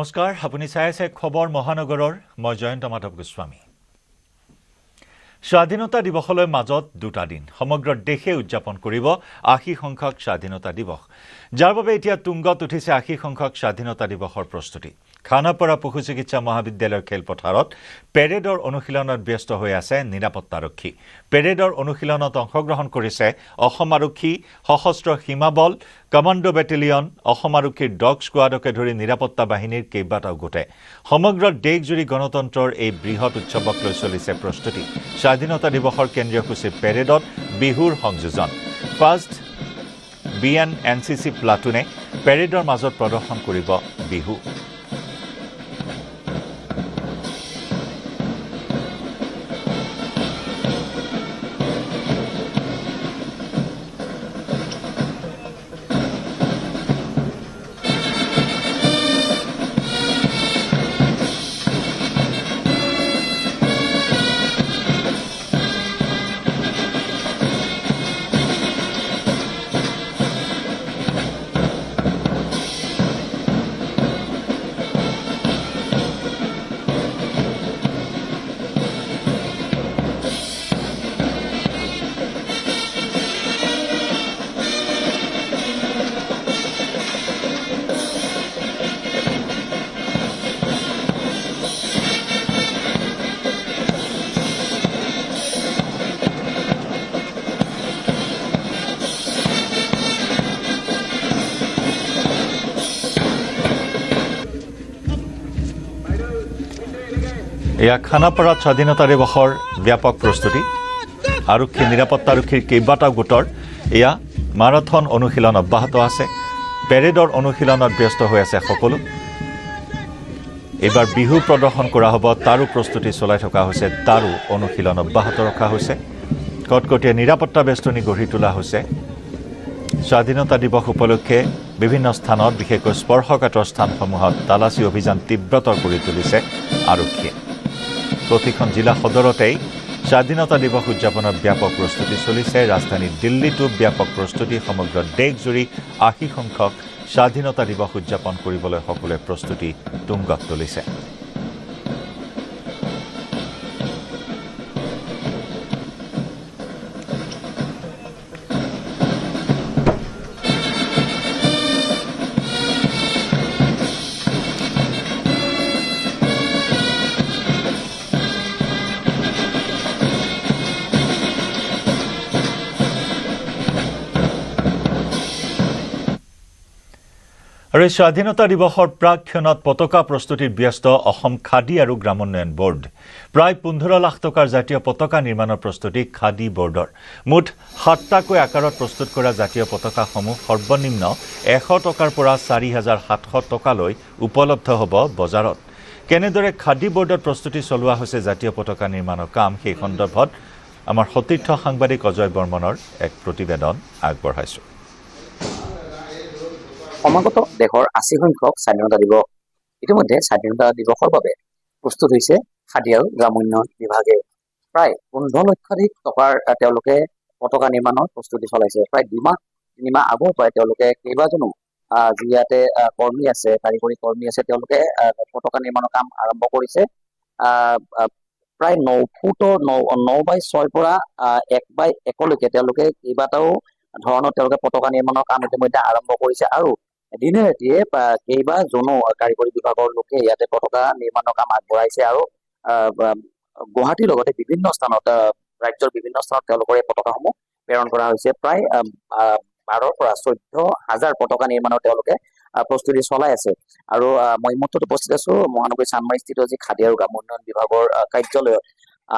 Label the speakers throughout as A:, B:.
A: নমস্কাৰ আপুনি চাই আছে খবৰ মহানগৰৰ মই জয়ন্ত মাধৱ গোস্বামী স্বাধীনতা দিৱসলৈ মাজত দুটা দিন সমগ্ৰ দেশে উদযাপন কৰিব ৮০ সংখ্যক স্বাধীনতা দিৱস যাৰ বাবে এতিয়া তুংগত উঠিছে ৮০ সংখ্যক স্বাধীনতা দিৱসৰ প্ৰস্তুতি খানাপাৰা পশু চিকিৎসা মহাবিদ্যালয়ৰ খেলপথাৰত পেৰেডৰ অনুশীলনত ব্যস্ত হৈ আছে নিৰাপত্তাৰক্ষী পেৰেডৰ অনুশীলনত অংশগ্ৰহণ কৰিছে অসম আৰক্ষী সশস্ত্ৰ সীমাবল কমাণ্ডো বেটেলিয়ন অসম আৰক্ষীৰ ডগ স্কোৱাডকে ধৰি নিৰাপত্তা বাহিনীৰ কেইবাটাও গোটে সমগ্ৰ দেশজুৰি গণতন্ত্ৰৰ এই বৃহৎ উৎসৱক লৈ চলিছে প্ৰস্তুতি স্বাধীনতা দিৱসৰ কেন্দ্ৰীয় সূচী পেৰেডত বিহুৰ সংযোজন ফাৰ্ষ্ট BNNCC প্লাটুনে পেৰেডৰ মাজত প্ৰদৰ্শন কৰিব বিহু এয়া খানাপাৰাত স্বাধীনতা দিৱসৰ ব্যাপক প্ৰস্তুতি আৰক্ষী নিৰাপত্তাৰক্ষীৰ কেইবাটাও গোটৰ এয়া মাৰাথন অনুশীলন অব্যাহত আছে পেৰেডৰ অনুশীলনত ব্যস্ত হৈ আছে সকলো এবাৰ বিহু প্ৰদৰ্শন কৰা হ'ব তাৰো প্ৰস্তুতি চলাই থকা হৈছে তাৰো অনুশীলন অব্যাহত ৰখা হৈছে কটকটীয়া নিৰাপত্তা বেষ্টনী গঢ়ি তোলা হৈছে স্বাধীনতা দিৱস উপলক্ষে বিভিন্ন স্থানত বিশেষকৈ স্পৰ্শকাতৰ স্থানসমূহত তালাচী অভিযান তীব্ৰতৰ কৰি তুলিছে আৰক্ষীয়ে প্ৰতিখন জিলা সদৰতেই স্বাধীনতা দিৱস উদযাপনৰ ব্যাপক প্ৰস্তুতি চলিছে ৰাজধানী দিল্লীতো ব্যাপক প্ৰস্তুতি সমগ্ৰ দেশজুৰি ৮০ সংখ্যক স্বাধীনতা দিৱস উদযাপন কৰিবলৈ সকলোৱে প্ৰস্তুতি তুংগত তুলিছে আৰু স্বাধীনতা দিৱসৰ প্ৰাক্ষণত পতাকা প্ৰস্তুতিত ব্যস্ত অসম খাদী আৰু গ্ৰামোন্নয়ন বোৰ্ড প্ৰায় ১৫ লাখ টকাৰ জাতীয় পতাকা নিৰ্মাণৰ প্ৰস্তুতি খাদী বোৰ্ডৰ মুঠ ৭টাকৈ আকাৰত প্ৰস্তুত কৰা জাতীয় পতাকাসমূহ সৰ্বনিম্ন ১০০ টকাৰ পৰা ৪,৭০০ টকালৈ উপলব্ধ হ'ব বজাৰত কেনেদৰে খাদী বোৰ্ডত প্ৰস্তুতি চলোৱা হৈছে জাতীয় পতাকা নিৰ্মাণৰ কাম সেই সন্দৰ্ভত আমাৰ সতীৰ্থ সাংবাদিক অজয় বৰ্মনৰ এক প্ৰতিবেদন আগবঢ়াইছো
B: সমাগত দেশৰ ৮০ সংখ্যক স্বাধীনতা দিৱস ইতিমধ্যে স্বাধীনতা দিৱসৰ বাবে প্ৰস্তুত হৈছে খাদী আৰু গ্ৰামোন্নয়ন বিভাগে প্ৰায় ১৫ লক্ষাধিক টকাৰ তেওঁলোকে পতাকা নিৰ্মাণৰ প্ৰস্তুতি চলাইছে প্ৰায় ২ মাহ আগৰ পৰাই তেওঁলোকে কেইবাজনো যি ইয়াতে কৰ্মী আছে কাৰিকৰী কৰ্মী আছে তেওঁলোকে পতাকা নিৰ্মাণৰ কাম আৰম্ভ কৰিছে প্ৰায় ৯ ফুটৰ ৯x৬ পৰা ১x১লৈকে তেওঁলোকে কেইবাটাও ধৰণৰ তেওঁলোকে পতাকা নিৰ্মাণৰ কাম ইতিমধ্যে আৰম্ভ কৰিছে আৰু দিনে ৰাতিয়ে কেইবাজনো কাৰিকৰী বিভাগৰ লোকে ইয়াতে পতাকা নিৰ্মাণৰ কাম আগবঢ়াইছে আৰু গুৱাহাটীৰ লগতে বিভিন্ন স্থানত ৰাজ্যৰ বিভিন্ন স্থানত তেওঁলোকৰ এই পতাকাসমূহ প্ৰেৰণ কৰা হৈছে প্ৰায় ১২ পৰা ১৪,০০০ পতাকা নিৰ্মাণৰ তেওঁলোকে প্ৰস্তুতি চলাই আছে আৰু মই মুহূৰ্তত উপস্থিত আছো মহানগৰী চানমাৰীস্থিত যি খাদী আৰু গ্ৰামোন্নয়ন বিভাগৰ কাৰ্যালয়ত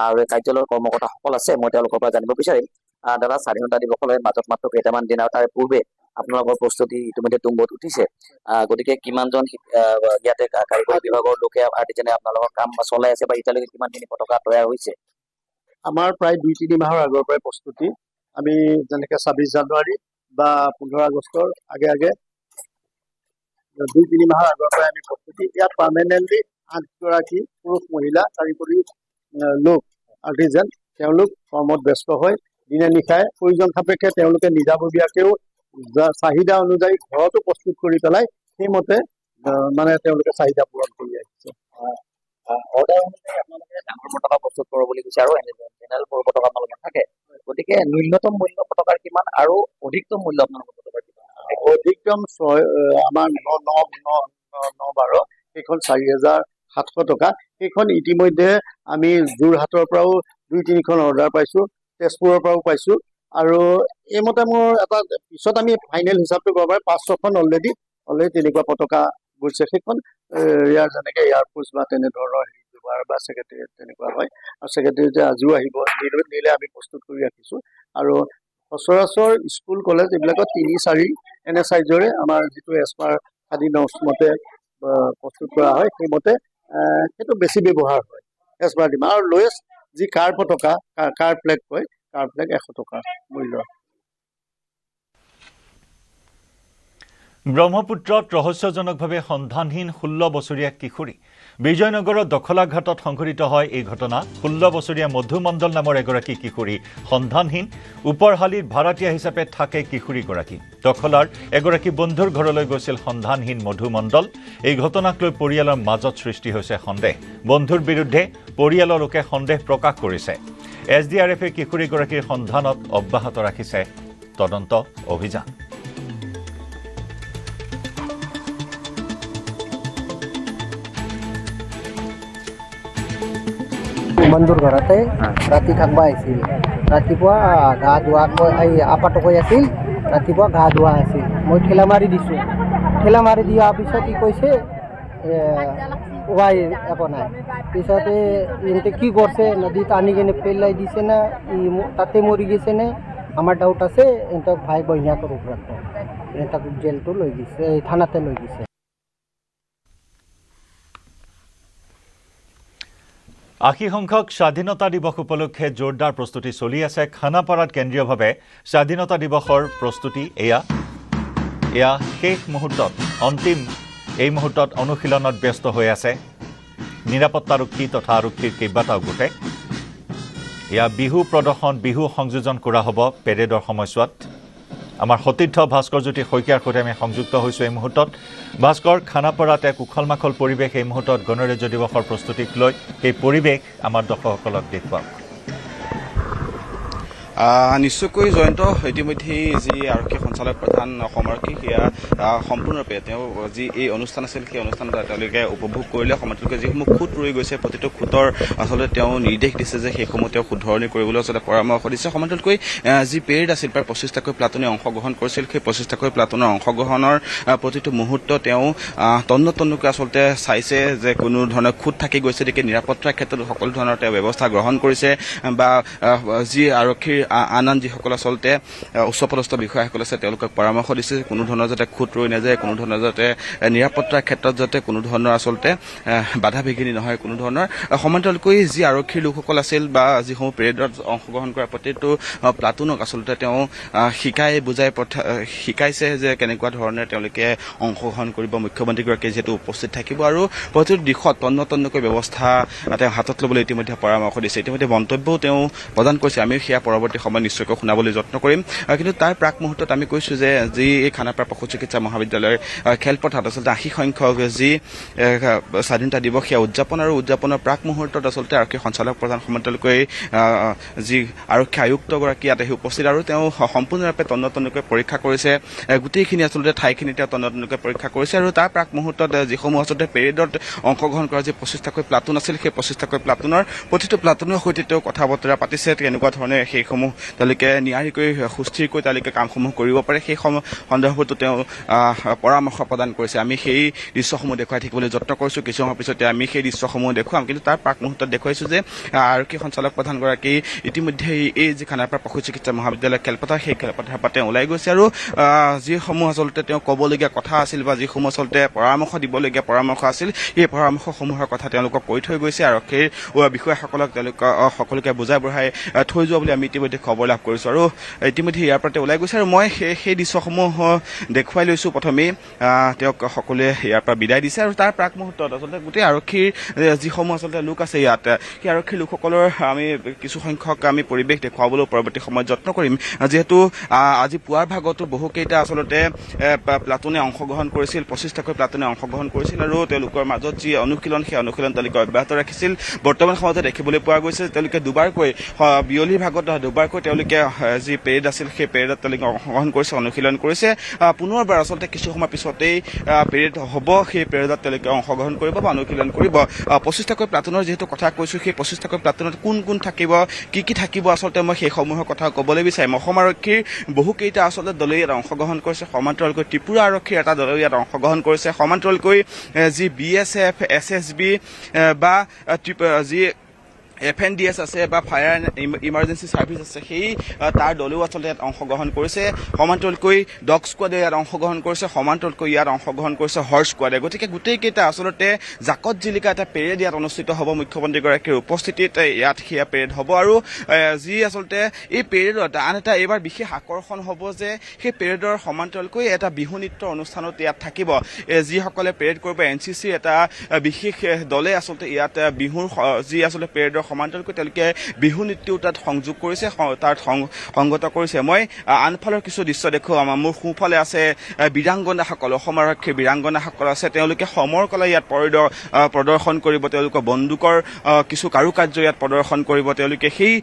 B: আৰু এই কাৰ্যালয়ৰ কৰ্মকৰ্তাসকল আছে মই তেওঁলোকৰ পৰা জানিব বিচাৰিম দাদা স্বাধীনতা দিৱসলৈ মাজত মাত্ৰ কেইটামান দিন আৰু তাৰ পূৰ্বে আপোনালোকৰ প্ৰস্তুতি ইতিমধ্যে তুংগত উঠিছে গতিকে কিমানজন ইয়াতে কাৰিকৰী বিভাগৰ লোকে আৰ্টিজনে আপোনালোকৰ কাম চলাই আছে বা এতিয়ালৈকে কিমানখিনি পতাকা তৈয়াৰ হৈছে
C: আমাৰ প্ৰায় ২-৩ মাহৰ আগৰ পৰাই প্ৰস্তুতি আমি যেনেকৈ ২৬ জানুৱাৰী বা ১৫ আগষ্টৰ আগে ২-৩ মাহৰ আগৰ পৰাই আমি প্ৰস্তুতি ইয়াত পাৰ্মানেণ্টলি ৮গৰাকী পুৰুষ মহিলা কাৰিকৰী লোক আৰ্টিজেন তেওঁলোক কৰ্মত ব্যস্ত হৈ দিনে নিশাই প্ৰয়োজন সাপেক্ষে তেওঁলোকে নিজাববীয়াকেও চাহিদা অনুযায়ী ঘৰতো প্ৰস্তুত কৰি পেলাই সেইমতে মানে তেওঁলোকে চাহিদা পূৰণ কৰি আহিছে।
B: অৰ্ডাৰ অনুযায়ী আপোনালোকে ডাঙৰ পতাকা প্ৰস্তুত কৰোঁ বুলি কৈছে আৰু জেনেৰেল সৰু পতাকা আপোনালোকৰ থাকে, গতিকে ন্যূনতম মূল্য পতাকাৰ কিমান আৰু অধিকতম মূল্য আপোনালোকৰ পতাকাৰ কিমান?
C: অধিকতম আমাৰ 9-12 সেইখন 4,700 টকা। সেইখন ইতিমধ্যে আমি যোৰহাটৰ পৰাও 2-3খন অৰ্ডাৰ পাইছো, তেজপুৰৰ পৰাও পাইছো, আৰু এইমতে মোৰ এটা পিছত আমি ফাইনেল হিচাপটো কৰিব পাৰে 5-6খন অলৰেডি তেনেকুৱা পতাকা গৈছে। সেইখন ইয়াৰ যেনেকে এয়াৰফৰ্চ বা তেনেধৰণৰ ব্যৱহাৰ বা ছেক্ৰেটেৰিয়েট তেনেকুৱা হয়, আৰু ছেক্ৰেটেৰিয়েটে আজিও আহিব, নিলে আমি প্ৰস্তুত কৰি ৰাখিছো। আৰু সচৰাচৰ স্কুল কলেজ এইবিলাকত 3-4 এনে চাইজৰে আমাৰ যিটো এছপাৰ আদি নৰ্মছ মতে প্ৰস্তুত কৰা হয়, সেইমতে সেইটো বেছি ব্যৱহাৰ হয় এছপাৰ ডিমাণ্ড। আৰু লোৱেষ্ট যি কাৰ পতাকা, কাৰ ফ্লেগ কয়, কাৰ ফ্লেগ 100 টকা মূল্য।
A: ব্ৰহ্মপুত্ৰত ৰহস্যজনকভাৱে সন্ধানহীন 16 বছৰীয়া কিশোৰী। বিজয়নগৰৰ দখলাঘাটত সংঘটিত হয় এই ঘটনা। 16 বছৰীয়া মধু মণ্ডল নামৰ এগৰাকী কিশোৰী সন্ধানহীন। ওপৰহালিত ভাড়াতীয়া হিচাপে থাকে কিশোৰীগৰাকী। দখলাৰ এগৰাকী বন্ধুৰ ঘৰলৈ গৈছিল সন্ধানহীন মধু মণ্ডল। এই ঘটনাক লৈ পৰিয়ালৰ মাজত সৃষ্টি হৈছে সন্দেহ। বন্ধুৰ বিৰুদ্ধে পৰিয়ালৰ লোকে সন্দেহ প্ৰকাশ কৰিছে। SDRFে কিশোৰীগৰাকীৰ সন্ধানত অব্যাহত ৰাখিছে তদন্ত অভিযান।
D: বন্ধুৰ ঘৰতে ৰাতি থাকবা আহিছিল। ৰাতিপুৱা গা ধোৱা আপাটো কৈ আছিল ৰাতিপুৱা গা ধোৱা আছিল। মই ঠেলা মাৰি দিছোঁ। ঠেলা মাৰি দিয়াৰ পিছত ই কৈছে ৱাই একো নাই। পিছতে ইহঁতে কি কৰিছে, নদীত আনি কিনে পেলাই দিছে না ই তাতে মৰি গৈছে নে, আমাৰ ডাউট আছে। ইহঁতক ভাই বহিনীয়াকৰ ওপৰত ইহঁতক জেলটো লৈ গৈছে, থানাতে লৈ গৈছে।
A: আশী সংখ্যক স্বাধীনতা দিৱস উপলক্ষে জোৰদাৰ প্ৰস্তুতি চলি আছে খানাপাৰাত। কেন্দ্ৰীয়ভাৱে স্বাধীনতা দিৱসৰ প্ৰস্তুতি এয়া শেষ মুহূৰ্তত, অন্তিম এই মুহূৰ্তত অনুশীলনত ব্যস্ত হৈ আছে নিৰাপত্তাৰক্ষী তথা আৰক্ষীৰ কেইবাটাও গোটে। এয়া বিহু প্ৰদৰ্শন, বিহু সংযোজন কৰা হ'ব পেৰেডৰ সময়ছোৱাত। আমাৰ সতীৰ্থ ভাস্কৰজ্যোতি শইকীয়াৰ সৈতে আমি সংযুক্ত হৈছোঁ এই মুহূৰ্তত। ভাস্কৰ, খানাপাৰাত এক উখল মাখল পৰিৱেশ এই মুহূৰ্তত গণৰাজ্য দিৱসৰ প্ৰস্তুতিক লৈ। সেই পৰিৱেশ আমাৰ দৰ্শকসকলক দেখুৱাওক।
E: নিশ্চয়কৈ জয়ন্ত, ইতিমধ্যেই যি আৰক্ষী সঞ্চালক প্ৰধান অসম আৰক্ষী সেয়া সম্পূৰ্ণৰূপে তেওঁ যি এই অনুষ্ঠান আছিল সেই অনুষ্ঠান তেওঁলোকে উপভোগ কৰিলে। সমান্তৰালকৈ যিসমূহ খুঁট ৰৈ গৈছে প্ৰতিটো খুঁটৰ আচলতে তেওঁ নিৰ্দেশ দিছে যে সেইসমূহ তেওঁ শুধৰণি কৰিবলৈ আচলতে পৰামৰ্শ দিছে। সমান্তৰালকৈ যি পেৰেড আছিল প্ৰায় 25টাকৈ প্লাটুনে অংশগ্ৰহণ কৰিছিল। সেই 25টাকৈ প্লাটুনৰ অংশগ্ৰহণৰ প্ৰতিটো মুহূৰ্ত তেওঁ তন্নতন্নকৈ আচলতে চাইছে যে কোনো ধৰণৰ খুঁট থাকি গৈছে নেকি, নিৰাপত্তাৰ ক্ষেত্ৰত সকলো ধৰণৰ তেওঁ ব্যৱস্থা গ্ৰহণ কৰিছে বা যি আৰক্ষীৰ আন যিসকল আচলতে উচ্চপদস্থ বিষয়াসকল আছে তেওঁলোকক পৰামৰ্শ দিছে কোনো ধৰণৰ যাতে খুঁট ৰৈ নাযায়, কোনো ধৰণৰ যাতে নিৰাপত্তাৰ ক্ষেত্ৰত যাতে কোনো ধৰণৰ আচলতে বাধা বিঘিনি নহয় কোনো ধৰণৰ। সমান্তৰালকৈ যি আৰক্ষীৰ লোকসকল আছিল বা যিসমূহ পেৰেডত অংশগ্ৰহণ কৰা প্ৰতিটো প্লাটুনক আচলতে তেওঁ শিকাইছে যে কেনেকুৱা ধৰণে তেওঁলোকে অংশগ্ৰহণ কৰিব। মুখ্যমন্ত্ৰীগৰাকীয়ে যিহেতু উপস্থিত থাকিব আৰু প্ৰতিটো দিশত তন্নতন্নকৈ ব্যৱস্থা তেওঁ হাতত ল'বলৈ ইতিমধ্যে পৰামৰ্শ দিছে। ইতিমধ্যে মন্তব্যও তেওঁ প্ৰদান কৰিছে। আমিও সেয়া পৰৱৰ্তী সময় নিশ্চয়কৈ শুনাবলৈ যত্ন কৰিম। কিন্তু তাৰ প্ৰাক মুহূৰ্তত আমি কৈছোঁ যে যি এই খানাপাৰা পশু চিকিৎসা মহাবিদ্যালয়ৰ খেলপথাৰত আচলতে 80 সংখ্যক যি স্বাধীনতা দিৱস সেয়া উদযাপন, আৰু উদযাপনৰ প্ৰাক মুহূৰ্তত আচলতে আৰক্ষী সঞ্চালক প্ৰধান সমান্তৰালকৈ যি আৰক্ষী আয়ুক্তগৰাকী ইয়াত আহি উপস্থিত আৰু তেওঁ সম্পূৰ্ণৰূপে তন্নতন্নকৈ পৰীক্ষা কৰিছে। গোটেইখিনি আচলতে ঠাইখিনি তেওঁ তন্নতন্নকৈ পৰীক্ষা কৰিছে আৰু তাৰ প্ৰাক মুহূৰ্তত যিসমূহ আচলতে পেৰেডত অংশগ্ৰহণ কৰা যি 25টাকৈ প্লাটুন আছিল সেই 25টাকৈ প্লাটুনৰ প্ৰতিটো প্লাটুনৰ সৈতে তেওঁ কথা বতৰা পাতিছে। কেনেকুৱা ধৰণে সেইসমূহ তেওঁলোকে নিয়াৰিকৈ সুস্থিৰকৈ তেওঁলোকে কামসমূহ কৰিব পাৰে সেই সন্দৰ্ভতো তেওঁ পৰামৰ্শ প্ৰদান কৰিছে। আমি সেই দৃশ্যসমূহ দেখুৱাই থাকিবলৈ যত্ন কৰিছোঁ। কিছু সময়ৰ পিছতে আমি সেই দৃশ্যসমূহ দেখুৱাম। কিন্তু তাৰ প্ৰাক মুহূৰ্তত দেখুৱাইছোঁ যে আৰক্ষী সঞ্চালক প্ৰধানগৰাকী ইতিমধ্যে এই যি খানাপাৰা পশু চিকিৎসা মহাবিদ্যালয় খেলপথাৰ সেই খেলপথাৰৰ পৰা তেওঁ ওলাই গৈছে আৰু যিসমূহ আচলতে তেওঁ ক'বলগীয়া কথা আছিল বা যিসমূহ আচলতে পৰামৰ্শ দিবলগীয়া পৰামৰ্শ আছিল সেই পৰামৰ্শসমূহৰ কথা তেওঁলোকক কৈ থৈ গৈছে। আৰক্ষীৰ বিষয়াসকলক তেওঁলোকক সকলোকে বুজাই বঢ়াই থৈ যোৱা বুলি আমি ইতিমধ্যে ইতিমধ্যে খবৰ লাভ কৰিছোঁ আৰু ইতিমধ্যে ইয়াৰ পৰা তেওঁ ওলাই গৈছে আৰু মই সেই দৃশ্যসমূহ দেখুৱাই লৈছোঁ। প্ৰথমেই তেওঁক সকলোৱে ইয়াৰ পৰা বিদায় দিছে আৰু তাৰ প্ৰাক মুহূৰ্তত আচলতে গোটেই আৰক্ষীৰ যিসমূহ আচলতে লোক আছে ইয়াত, সেই আৰক্ষীৰ লোকসকলৰ আমি কিছু সংখ্যক আমি পৰিৱেশ দেখুৱাবলৈ পৰৱৰ্তী সময়ত যত্ন কৰিম, যিহেতু আজি পুৱাৰ ভাগতো বহুকেইটা আচলতে প্লাটুনে অংশগ্ৰহণ কৰিছিল, 25টাকৈ প্লাটুনে অংশগ্ৰহণ কৰিছিল আৰু তেওঁলোকৰ মাজত যি অনুশীলন, সেই অনুশীলন তেওঁলোকে অব্যাহত ৰাখিছিল। বৰ্তমান সময়তে দেখিবলৈ পোৱা গৈছে তেওঁলোকে দুবাৰকৈ বিয়লিৰ ভাগত দুবাৰকৈ তেওঁলোকে যি পেৰেড আছিল সেই পেৰেডত তেওঁলোকে অংশগ্ৰহণ কৰিছে, অনুশীলন কৰিছে। পুনৰবাৰ আচলতে কিছু সময় পিছতেই পেৰেড হ'ব, সেই পেৰেডত তেওঁলোকে অংশগ্ৰহণ কৰিব বা অনুশীলন কৰিব। 25টাকৈ প্লাটুনৰ যিহেতু কথা কৈছোঁ, সেই 25টাকৈ প্লাটুনত কোন কোন থাকিব, কি কি থাকিব, আচলতে মই সেইসমূহৰ কথা ক'বলৈ বিচাৰিম। অসম আৰক্ষীৰ বহুকেইটা আচলতে দলে ইয়াত অংশগ্ৰহণ কৰিছে, সমান্তৰালকৈ ত্ৰিপুৰা আৰক্ষীৰ এটা দলে ইয়াত অংশগ্ৰহণ কৰিছে, সমান্তৰালকৈ যি BSF, SSB বা যি FNDS আছে বা ফায়াৰ ইমাৰ্জেঞ্চি ছাৰ্ভিচ আছে, সেই তাৰ দলেও আচলতে ইয়াত অংশগ্ৰহণ কৰিছে। সমান্তৰালকৈ ডগ স্কোৱাডে ইয়াত অংশগ্ৰহণ কৰিছে, সমান্তৰালকৈ ইয়াত অংশগ্ৰহণ কৰিছে হৰ্চ স্কোৱাডে। গতিকে গোটেইকেইটা আচলতে জাকত জিলিকা এটা পেৰেড ইয়াত অনুষ্ঠিত হ'ব মুখ্যমন্ত্ৰীগৰাকীৰ উপস্থিতিত। ইয়াত সেয়া পেৰেড হ'ব আৰু যি আচলতে এই পেৰেডত আন এটা এইবাৰ বিশেষ আকৰ্ষণ হ'ব যে সেই পেৰেডৰ সমান্তৰালকৈ এটা বিহু নৃত্যৰ অনুষ্ঠানত ইয়াত থাকিব। যিসকলে পেৰেড কৰিব, NCC এটা বিশেষ দলে আচলতে ইয়াত বিহুৰ যি আচলতে পেৰেডৰ সমান্তৰালকৈ তেওঁলোকে বিহু নৃত্যও তাত সংযোগ কৰিছে, তাত সংগত কৰিছে। মই আনফালৰ কিছু দৃশ্য দেখুৱাম। মোৰ সোঁফালে আছে বীৰাংগনাসকল, অসম আৰক্ষীৰ বীৰাংগনাসকল আছে, তেওঁলোকে সমৰ কলা ইয়াত প্ৰদৰ্শন কৰিব, তেওঁলোকৰ বন্দুকৰ কিছু কাৰুকাৰ্য ইয়াত প্ৰদৰ্শন কৰিব। তেওঁলোকে সেই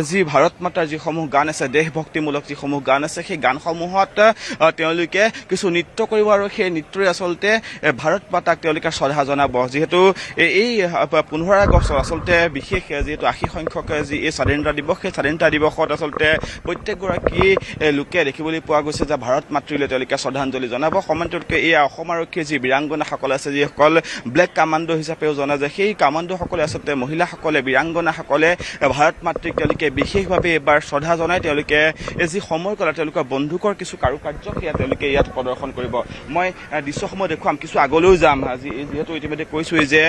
E: যি ভাৰত মাতাৰ যিসমূহ গান আছে, দেশভক্তিমূলক যিসমূহ গান আছে, সেই গানসমূহত তেওঁলোকে কিছু নৃত্য কৰিব আৰু সেই নৃত্যৰে আচলতে ভাৰত মাতাক তেওঁলোকে শ্ৰদ্ধা জনাব। যিহেতু এই 15 আগষ্ট আচলতে বিশেষ, যিহেতু 80 সংখ্যক যি এই স্বাধীনতা দিৱস, সেই স্বাধীনতা দিৱসত আচলতে প্ৰত্যেকগৰাকী লোকে দেখিবলৈ পোৱা গৈছে যে ভাৰত মাতৃলৈ তেওঁলোকে শ্ৰদ্ধাঞ্জলি জনাব। সমান্তৰালকৈ এই অসম আৰক্ষীৰ যি বীৰাংগনাসকল আছে, যিসকল ব্লেক কামাণ্ডো হিচাপেও জনা যায়, সেই কামাণ্ডোসকলে আচলতে মহিলাসকলে, বীৰাংগনাসকলে ভাৰত মাতৃক তেওঁলোকে বিশেষভাৱে এইবাৰ শ্ৰদ্ধা জনাই তেওঁলোকে যি সময় কলা, তেওঁলোকৰ বন্দুকৰ কিছু কাৰুকাৰ্য সেয়া তেওঁলোকে ইয়াত প্ৰদৰ্শন কৰিব। মই দৃশ্যসমূহ দেখুৱাম, কিছু আগলৈও যাম। যিহেতু ইতিমধ্যে কৈছোঁৱেই যে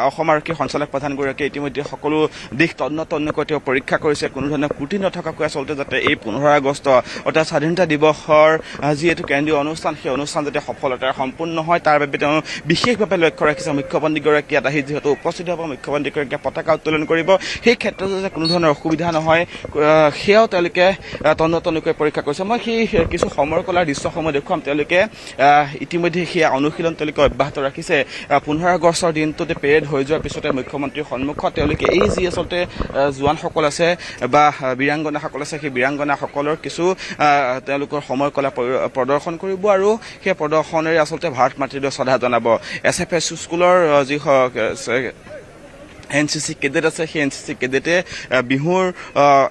E: অসম আৰক্ষীৰ সঞ্চালক প্ৰধানগৰাকীয়ে ইতিমধ্যে সকলো দিশ তন্নতন্নকৈ তেওঁ পৰীক্ষা কৰিছে, কোনো ধৰণৰ ত্ৰুটি নথকাকৈ আচলতে যাতে এই 15 আগষ্ট অৰ্থাৎ স্বাধীনতা দিৱসৰ যিহেতু কেন্দ্ৰীয় অনুষ্ঠান, সেই অনুষ্ঠান যাতে সফলতাৰে সম্পূৰ্ণ হয় তাৰ বাবে তেওঁ বিশেষভাৱে লক্ষ্য ৰাখিছে। মুখ্যমন্ত্ৰীগৰাকী ইয়াত আহি যিহেতু উপস্থিত হ'ব, মুখ্যমন্ত্ৰীগৰাকীয়ে পতাকা উত্তোলন কৰিব, সেই ক্ষেত্ৰত যাতে কোনো ধৰণৰ অসুবিধা নহয় সেয়াও তেওঁলোকে তন্নতন্নকৈ পৰীক্ষা কৰিছে। মই সেই কিছু সমৰ কলাৰ দৃশ্যসমূহ দেখুৱাম। তেওঁলোকে ইতিমধ্যে সেয়া অনুশীলন তেওঁলোকে অব্যাহত ৰাখিছে। 15 আগষ্টৰ দিনটোতে পেৰেড হৈ যোৱাৰ পিছতে মুখ্যমন্ত্ৰীৰ সন্মুখত তেওঁলোকে এই যি আচলতে জোৱানসকল আছে বা বীৰাংগনাসকল আছে, সেই বীৰাংগনাসকলৰ কিছু তেওঁলোকৰ সময় কলা প্ৰদৰ্শন কৰিব আৰু সেই প্ৰদৰ্শনেৰে আচলতে ভাৰত মাতৃলৈ শ্ৰদ্ধা জনাব। SFS স্কুলৰ যি NCC কেডেট আছে, সেই NCC কেডেটে বিহুৰ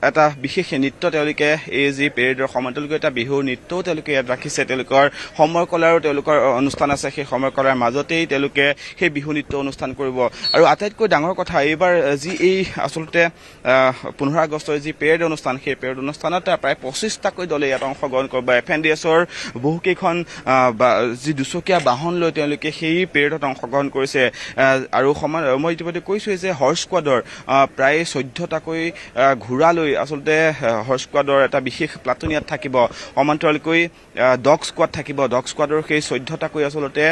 E: এটা বিশেষ নৃত্য তেওঁলোকে এই যি পেৰেডৰ সমান্তৰালকৈ এটা বিহুৰ নৃত্যও তেওঁলোকে ইয়াত ৰাখিছে। তেওঁলোকৰ সময় কলাৰো তেওঁলোকৰ অনুষ্ঠান আছে, সেই সময় কলাৰ মাজতেই তেওঁলোকে সেই বিহু নৃত্য অনুষ্ঠান কৰিব। আৰু আটাইতকৈ ডাঙৰ কথা, এইবাৰ যি এই আচলতে 15 আগষ্টৰ যি পেৰেড অনুষ্ঠান, সেই পেৰেড অনুষ্ঠানত প্ৰায় 25টাকৈ দলে ইয়াত অংশগ্ৰহণ কৰিব। FNDSৰ বহুকেইখন যি দুচকীয়া বাহন লৈ তেওঁলোকে সেই পেৰেডত অংশগ্ৰহণ কৰিছে। আৰু মই ইতিমধ্যে কৈছোঁৱেই যে হৰ্চ স্কোৱাডৰ প্ৰায় 14টাকৈ ঘোঁৰা লৈ আচলতে হৰ্চ স্কোৱাডৰ এটা বিশেষ প্লাটুন ইয়াত থাকিব। সমান্তৰালকৈ ডগ স্কোৱাড থাকিব। ডগ স্কোৱাডৰ সেই 14টাকৈ আচলতে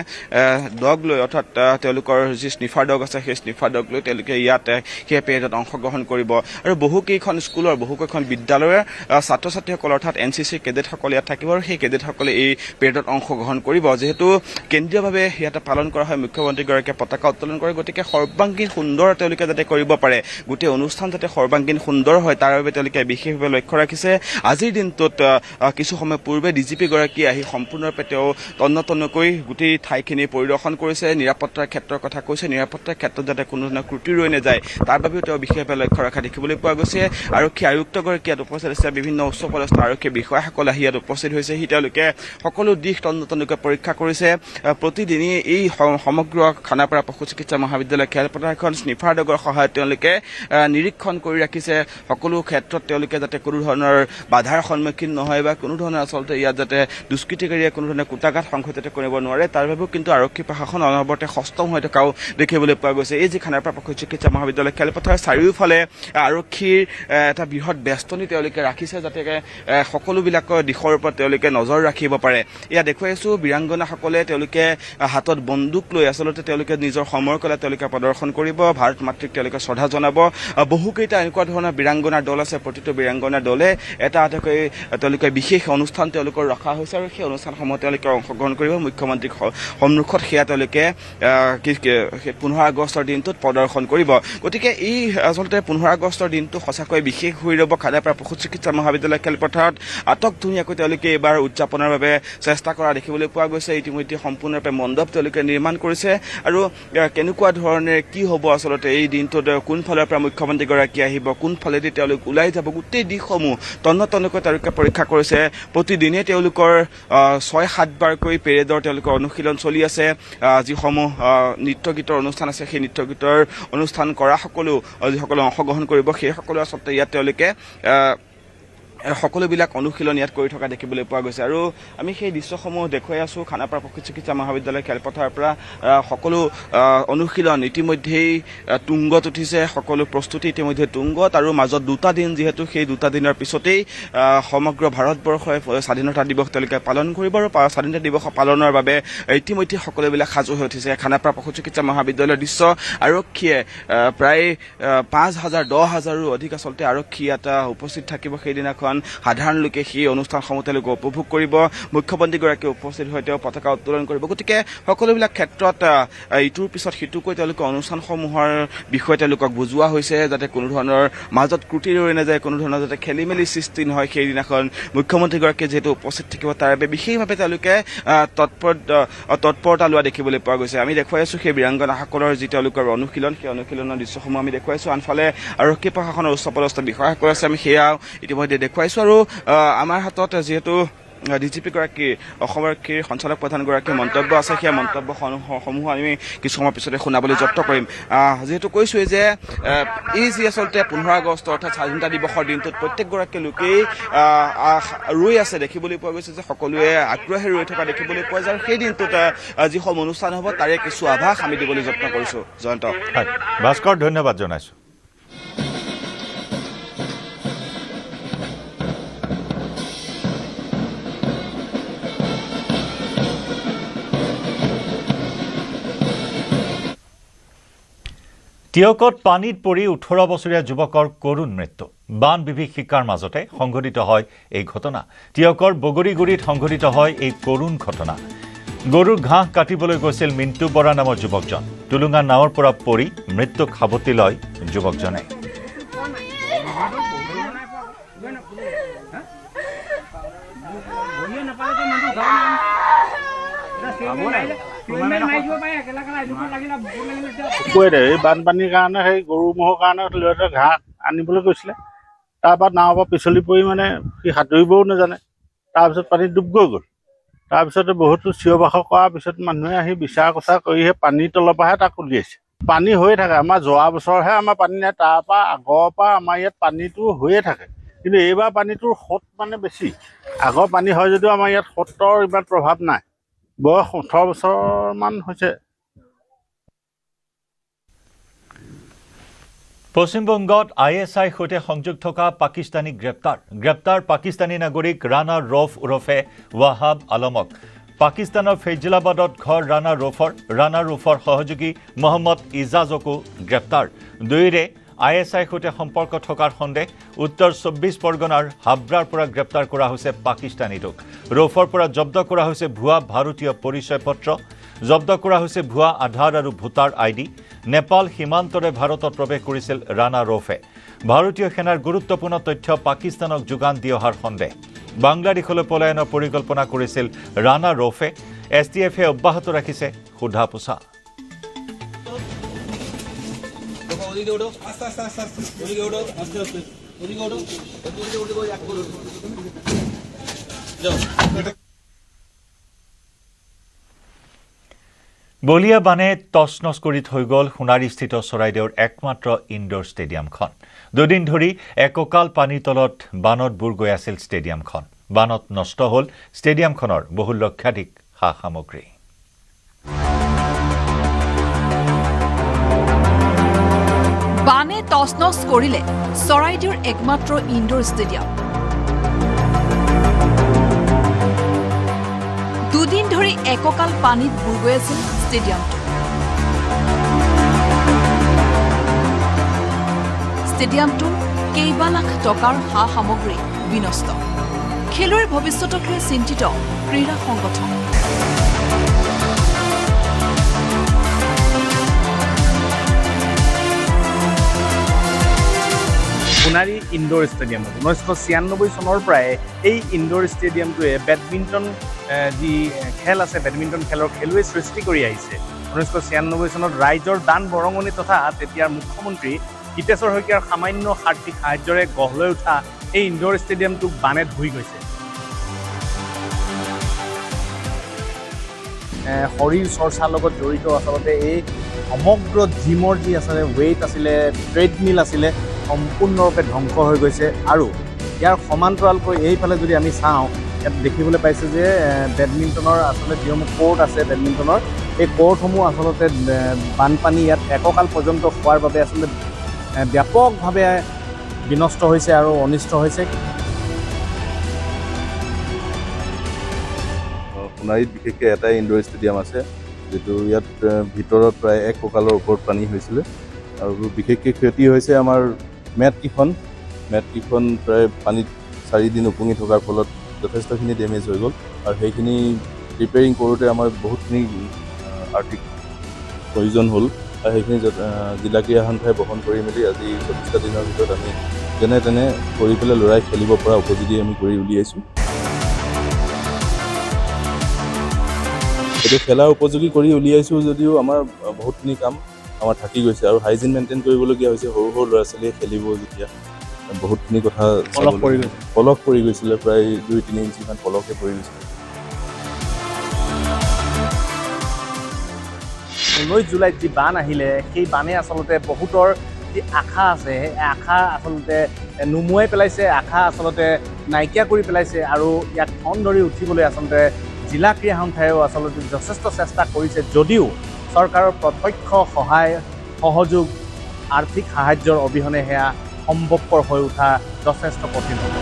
E: ডগ লৈ, অৰ্থাৎ তেওঁলোকৰ যি স্নিফাৰ ডগ আছে, সেই স্নিফাৰ ডগ লৈ তেওঁলোকে ইয়াত সেই পেৰেডত অংশগ্ৰহণ কৰিব। আৰু বহুকেইখন স্কুলৰ, বহুকেইখন বিদ্যালয়ৰ ছাত্ৰ ছাত্ৰীসকল অৰ্থাৎ NCC কেডেটসকল ইয়াত থাকিব আৰু সেই কেডেটসকলে এই পেৰেডত অংশগ্ৰহণ কৰিব। যিহেতু কেন্দ্ৰীয়ভাৱে ইয়াতে পালন কৰা হয়, মুখ্যমন্ত্ৰীগৰাকীয়ে পতাকা উত্তোলন কৰে, গতিকে সৰ্বাংগীন সুন্দৰ তেওঁলোকে যাতে কৰিব পাৰে, গোটেই অনুষ্ঠান যাতে সৰ্বাংগীন সুন্দৰ হয় তাৰ বাবে তেওঁলোকে বিশেষভাৱে লক্ষ্য ৰাখিছে। আজিৰ দিনটোত কিছু সময় পূৰ্বে DGP-গৰাকী আহি সম্পূৰ্ণৰূপে তেওঁ তন্নতন্নকৈ গোটেই ঠাইখিনি পৰিদৰ্শন কৰিছে, নিৰাপত্তাৰ ক্ষেত্ৰৰ কথা কৈছে, নিৰাপত্তাৰ ক্ষেত্ৰত যাতে কোনো ধৰণৰ ত্ৰুটি ৰৈ নাযায় তাৰ বাবেও তেওঁ বিশেষভাৱে লক্ষ্য ৰখা দেখিবলৈ পোৱা গৈছে। আৰক্ষী আয়ুক্তগৰাকী ইয়াত উপস্থিত আছে, বিভিন্ন উচ্চপদস্থ আৰক্ষী বিষয়াসকল আহি ইয়াত উপস্থিত হৈছে। তেওঁলোকে সকলো দিশ তন্নতন্নকৈ পৰীক্ষা কৰিছে। প্ৰতিদিনেই এই সমগ্ৰ খানাপাৰা পশু চিকিৎসা মহাবিদ্যালয় খেলপথাৰখন স্নিফাৰ ডগৰ সহায়ত তেওঁলোকে নিৰীক্ষণ কৰি ৰাখিছে সকলো ক্ষেত্ৰত তেওঁলোকে যাতে কোনো ধৰণৰ বাধাৰ সন্মুখীন নহয় বা কোনো ধৰণৰ আচলতে ইয়াত যাতে দুষ্কৃতিকাৰীয়ে কোনো ধৰণৰ কুটাঘাত সংঘটিত কৰিব নোৱাৰে তাৰ বাবেও কিন্তু আৰক্ষী প্ৰশাসন অনবৰতে সষ্টম হৈ থকাও দেখিবলৈ পোৱা গৈছে। এই যি খানাপাৰা পশু চিকিৎসা মহাবিদ্যালয় খেলপথাৰৰ চাৰিওফালে আৰক্ষীৰ এটা বৃহৎ বেষ্টনী তেওঁলোকে ৰাখিছে যাতে সকলোবিলাকৰ দিশৰ ওপৰত তেওঁলোকে নজৰ ৰাখিব পাৰে। এয়া দেখুৱাইছো বীৰাংগনাসকলে তেওঁলোকে হাতত বন্দুক লৈ আচলতে তেওঁলোকে নিজৰ সময় কলা তেওঁলোকে প্ৰদৰ্শন কৰিব, ভাৰত মাতৃক তেওঁলোকে শ্ৰদ্ধা জনাব। বহুকেইটা এনেকুৱা ধৰণৰ বীৰাংগনাৰ দল আছে, প্ৰতিটো বীৰাংগনাৰ দলে এটা এটাকৈ তেওঁলোকে বিশেষ অনুষ্ঠান তেওঁলোকৰ ৰখা হৈছে আৰু সেই অনুষ্ঠানসমূহ তেওঁলোকে অংশগ্ৰহণ কৰিব। মুখ্যমন্ত্ৰীৰ সন্মুখত সেয়া তেওঁলোকে 15 আগষ্টৰ দিনটোত প্ৰদৰ্শন কৰিব। গতিকে এই আচলতে 15 আগষ্টৰ দিনটো সঁচাকৈ বিশেষ হৈ ৰ'ব খানাপাৰা পশু চিকিৎসা মহাবিদ্যালয় খেলপথাৰত। ধুনীয়াকৈ তেওঁলোকে এইবাৰ উদযাপনৰ বাবে চেষ্টা কৰা দেখিবলৈ পোৱা গৈছে। ইতিমধ্যে সম্পূৰ্ণৰূপে মণ্ডপ তেওঁলোকে নিৰ্মাণ কৰিছে আৰু কেনেকুৱা ধৰণে কি হ'ব আচলতে এই দিনটোত কোনফালৰ পৰা মুখ্যমন্ত্ৰীগৰাকী আহিব, কোনফালেদি তেওঁলোক ওলাই যাব, গোটেই দিশসমূহ তন্নতন্নকৈ তেওঁলোকে পৰীক্ষা কৰিছে। প্ৰতিদিনে তেওঁলোকৰ 6-7 বাৰকৈ পেৰেডৰ তেওঁলোকৰ অনুশীলন চলি আছে। যিসমূহ নৃত্য গীতৰ অনুষ্ঠান আছে সেই নৃত্য গীতৰ অনুষ্ঠান কৰা যিসকলে অংশগ্ৰহণ কৰিব সেই সকলো আচলতে ইয়াত তেওঁলোকে সকলোবিলাক অনুশীলন ইয়াত কৰি থকা দেখিবলৈ পোৱা গৈছে আৰু আমি সেই দৃশ্যসমূহ দেখুৱাই আছো খানাপাৰা পশু চিকিৎসা মহাবিদ্যালয় খেলপথাৰৰ পৰা। সকলো অনুশীলন ইতিমধ্যেই তুংগত উঠিছে, সকলো প্ৰস্তুতি ইতিমধ্যে তুংগত আৰু মাজত 2টা দিন, যিহেতু সেই 2টা দিনৰ পিছতেই সমগ্ৰ ভাৰতবৰ্ষই স্বাধীনতা দিৱস তেওঁলোকে পালন কৰিব আৰু স্বাধীনতা দিৱস পালনৰ বাবে ইতিমধ্যে সকলোবিলাক সাজু হৈ উঠিছে। খানাপাৰা পশু চিকিৎসা মহাবিদ্যালয়ৰ দৃশ্য, আৰক্ষীয়ে প্ৰায় 5,000-10,000ৰো অধিক আচলতে আৰক্ষী এটা উপস্থিত থাকিব সেইদিনাখন। সাধাৰণ লোকে সেই অনুষ্ঠানসমূহ তেওঁলোকে উপভোগ কৰিব। মুখ্যমন্ত্ৰীগৰাকী উপস্থিত হৈ তেওঁ পতাকা উত্তোলন কৰিব। গতিকে সকলোবিলাক ক্ষেত্ৰত ইটোৰ পিছত সিটোকৈ তেওঁলোকে অনুষ্ঠানসমূহৰ বিষয়ে তেওঁলোকক বুজোৱা হৈছে যাতে কোনো ধৰণৰ মাজত ক্ৰুটি ৰৈ নাযায়, কোনো ধৰণৰ যাতে খেলি মেলি সৃষ্টি নহয়। সেইদিনাখন মুখ্যমন্ত্ৰীগৰাকীয়ে যিহেতু উপস্থিত থাকিব তাৰ বাবে বিশেষভাৱে তেওঁলোকে তৎপৰতা লোৱা দেখিবলৈ পোৱা গৈছে। আমি দেখুৱাই আছো সেই বীৰাংগনাসকলৰ যি তেওঁলোকৰ অনুশীলন, সেই অনুশীলনৰ দৃশ্যসমূহ আমি দেখুৱাইছো। আনফালে আৰক্ষী প্ৰশাসনৰ উচ্চপদস্থ বিষয়াসকল আছে, আমি সেয়াও ইতিমধ্যে দেখুৱাইছো আৰু আমাৰ হাতত যিহেতু ডিজিপিগৰাকী অসম আৰক্ষীৰ সঞ্চালক প্ৰধানগৰাকীৰ মন্তব্য আছে, সেই মন্তব্যসমূহ আমি কিছু সময়ৰ পিছতে শুনাবলৈ যত্ন কৰিম। যিহেতু কৈছোৱেই যে এই যি আচলতে 15 আগষ্ট অৰ্থাৎ স্বাধীনতা দিৱসৰ দিনটোত প্ৰত্যেকগৰাকী লোকেই ৰৈ আছে দেখিবলৈ পোৱা গৈছে যে সকলোৱে আগ্ৰহে ৰৈ থকা দেখিবলৈ পোৱা যায়। সেই দিনটোত যিসমূহ অনুষ্ঠান হ'ব তাৰে কিছু আভাস আমি দিবলৈ যত্ন কৰিছো। জয়ন্ত।
A: ভাস্কৰ, ধন্যবাদ জনাইছো। টিয়কত পানীত পৰি 18 বছৰীয়া যুৱকৰ কৰুণ মৃত্যু। বান বিভীষিকাৰ মাজতে সংঘটিত হয় এই ঘটনা। টিয়কৰ বগৰীগুৰিত সংঘটিত হয় এই কৰুণ ঘটনা। গৰুৰ ঘাঁহ কাটিবলৈ গৈছিল মিণ্টু বৰা নামৰ যুৱকজন। টুলুঙা নাৱৰ পৰা পৰি মৃত্যুক সাৱটি লয় যুৱকজনে।
F: এই বানপানীৰ কাৰণে সেই গৰু ম'হৰ কাৰণে ল'ৰাটোৱে ঘাঁহ আনিবলৈ গৈছিলে। তাৰপৰা নাৱৰ পৰা পিছলি পৰি মানে সি সাঁতুৰিবও নাজানে। তাৰপিছত পানীত ডুব গৈ গ'ল। তাৰপিছতে বহুতো চিঞৰ বাখৰ কৰাৰ পিছত মানুহে আহি বিচাৰ কচা কৰিহে পানীৰ তলৰ পৰাহে তাক উলিয়াইছে। পানী হৈয়ে থাকে। আমাৰ যোৱা বছৰহে আমাৰ পানী নাই, তাৰপৰা আগৰ পৰা আমাৰ ইয়াত পানীটো হৈয়ে থাকে। কিন্তু এইবাৰ পানীটোৰ সোঁত মানে বেছি। আগৰ পানী হয় যদিও আমাৰ ইয়াত সোঁতৰ ইমান প্ৰভাৱ নাই। বয়স 18 বছৰমান হৈছে।
A: পশ্চিমবংগত ISIৰ সৈতে সংযোগ থকা পাকিস্তানী গ্ৰেপ্তাৰ পাকিস্তানী নাগৰিক ৰাণা ৰৌফ ওৰফে ৱাহাব আলমক। পাকিস্তানৰ ফৈজলাবাদত ঘৰ ৰাণা ৰৌফৰ সহযোগী মহম্মদ ইজাজকো গ্ৰেপ্তাৰ। দুয়োৰে ISIৰ সৈতে সম্পৰ্ক থকাৰ সন্দেহ। উত্তৰ 24 পৰগনাৰ হাবৰাৰ পৰা গ্ৰেপ্তাৰ কৰা হৈছে পাকিস্তানীটোক। ৰৌফৰ পৰা জব্দ কৰা হৈছে ভুৱা ভাৰতীয় পৰিচয় পত্ৰ, জব্দ কৰা হৈছে ভুৱা আধাৰ আৰু ভোটাৰ ID। নেপাল সীমান্তৰে ভাৰতত প্ৰৱেশ কৰিছিল ৰাণা ৰৌফে। ভাৰতীয় সেনাৰ গুৰুত্বপূৰ্ণ তথ্য পাকিস্তানক যোগান দি অহাৰ সন্দেহ। বাংলাদেশলৈ পলায়নৰ পৰিকল্পনা কৰিছিল ৰাণা ৰৌফে। STFে অব্যাহত ৰাখিছে সোধা পোছা। বলিয়া বানে তছনছ কৰি থৈ গ'ল সোণাৰীস্থিত চৰাইদেউৰ একমাত্ৰ ইনডোৰ ষ্টেডিয়ামখন। দুদিন ধৰি এককাল পানীৰ তলত বানত বুৰ গৈ আছিল ষ্টেডিয়ামখন। বানত নষ্ট হ'ল ষ্টেডিয়ামখনৰ বহু লক্ষাধিক সা সামগ্ৰী।
G: বানে তছনছ কৰিলে চৰাইদেউৰ একমাত্ৰ ইনডোৰ ষ্টেডিয়াম। দুদিন ধৰি এককাল পানীত বুৰ গৈ আছিল ষ্টেডিয়ামটো। ষ্টেডিয়ামটোৰ কেইবা লাখ টকাৰ সা সামগ্ৰী বিনষ্ট। খেলুৱৈৰ ভৱিষ্যতক লৈ চিন্তিত ক্ৰীড়া সংগঠন।
H: সোণাৰী ইনডোৰ ষ্টেডিয়াম 1996 চনৰ পৰাই এই ইনডোৰ ষ্টেডিয়ামটোৱে বেডমিণ্টন যি খেল আছে বেডমিণ্টন খেলৰ খেলুৱৈ সৃষ্টি কৰি আহিছে। 1996 চনত ৰাইজৰ দান বৰঙণি তথা তেতিয়াৰ মুখ্যমন্ত্ৰী হিতেশ্বৰ শইকীয়াৰ সামান্য আৰ্থিক সাহায্যৰে গঢ় লৈ উঠা এই ইনডোৰ ষ্টেডিয়ামটোক বানে ধুই গৈছে। শৰীৰ চৰ্চাৰ লগত জড়িত আচলতে এই সমগ্ৰ জিমৰ যি আছিলে ৱেইট আছিলে ট্ৰেডমিল আছিলে সম্পূৰ্ণৰূপে ধ্বংস হৈ গৈছে। আৰু ইয়াৰ সমান্তৰালকৈ এইফালে যদি আমি চাওঁ ইয়াত দেখিবলৈ পাইছোঁ যে বেডমিণ্টনৰ আচলতে যিসমূহ কোৰ্ট আছে বেডমিণ্টনৰ এই কোৰ্টসমূহ আচলতে বানপানী ইয়াত এককাল পৰ্যন্ত হোৱাৰ বাবে আচলতে ব্যাপকভাৱে বিনষ্ট হৈছে আৰু অনিষ্ট হৈছে।
I: সোণাৰীত বিশেষকৈ এটাই ইনডোৰ ষ্টেডিয়াম আছে যিটো ইয়াত ভিতৰত প্ৰায় এক কঁকালৰ ওপৰত পানী হৈছিলে আৰু বিশেষকৈ ক্ষতি হৈছে আমাৰ মেটকেইখন প্ৰায় পানীত 4 দিন উপঙি থকাৰ ফলত যথেষ্টখিনি ডেমেজ হৈ গ'ল আৰু সেইখিনি ৰিপেয়াৰিং কৰোঁতে আমাৰ বহুতখিনি আৰ্থিক প্ৰয়োজন হ'ল আৰু সেইখিনি জিলা ক্ৰীড়া সন্থাই বহন কৰি মেলি আজি 24টা দিনৰ ভিতৰত আমি যেনে তেনে কৰি পেলাই ল'ৰাই খেলিব পৰা উপযোগী আমি কৰি উলিয়াইছোঁ। এইটো খেলা উপযোগী কৰি উলিয়াইছোঁ যদিও আমাৰ বহুতখিনি কাম আমাৰ থাকি গৈছে আৰু হাইজিন মেইনটেইন কৰিবলগীয়া হৈছে। সৰু সৰু ল'ৰা ছোৱালীয়ে খেলিব যেতিয়া বহুতখিনি কথা পলস পৰি গৈছিলে প্ৰায় 2-3 ইঞ্চিমান পলসে পৰি গৈছিলে।
H: 19 জুলাইত যি বান আহিলে সেই বানে আচলতে বহুতৰ যি আশা আছে সেই আশা আচলতে নুমুৱাই পেলাইছে, আশা আচলতে নাইকিয়া কৰি পেলাইছে আৰু ইয়াক ঠন ধৰি উঠিবলৈ আচলতে জিলা ক্ৰীড়া সন্থায়ো আচলতে যথেষ্ট চেষ্টা কৰিছে যদিও চৰকাৰৰ প্ৰত্যক্ষ সহায় সহযোগ আৰ্থিক সাহায্যৰ অবিহনে সেয়া সম্ভৱপৰ হৈ উঠা যথেষ্ট কঠিন হ'ব।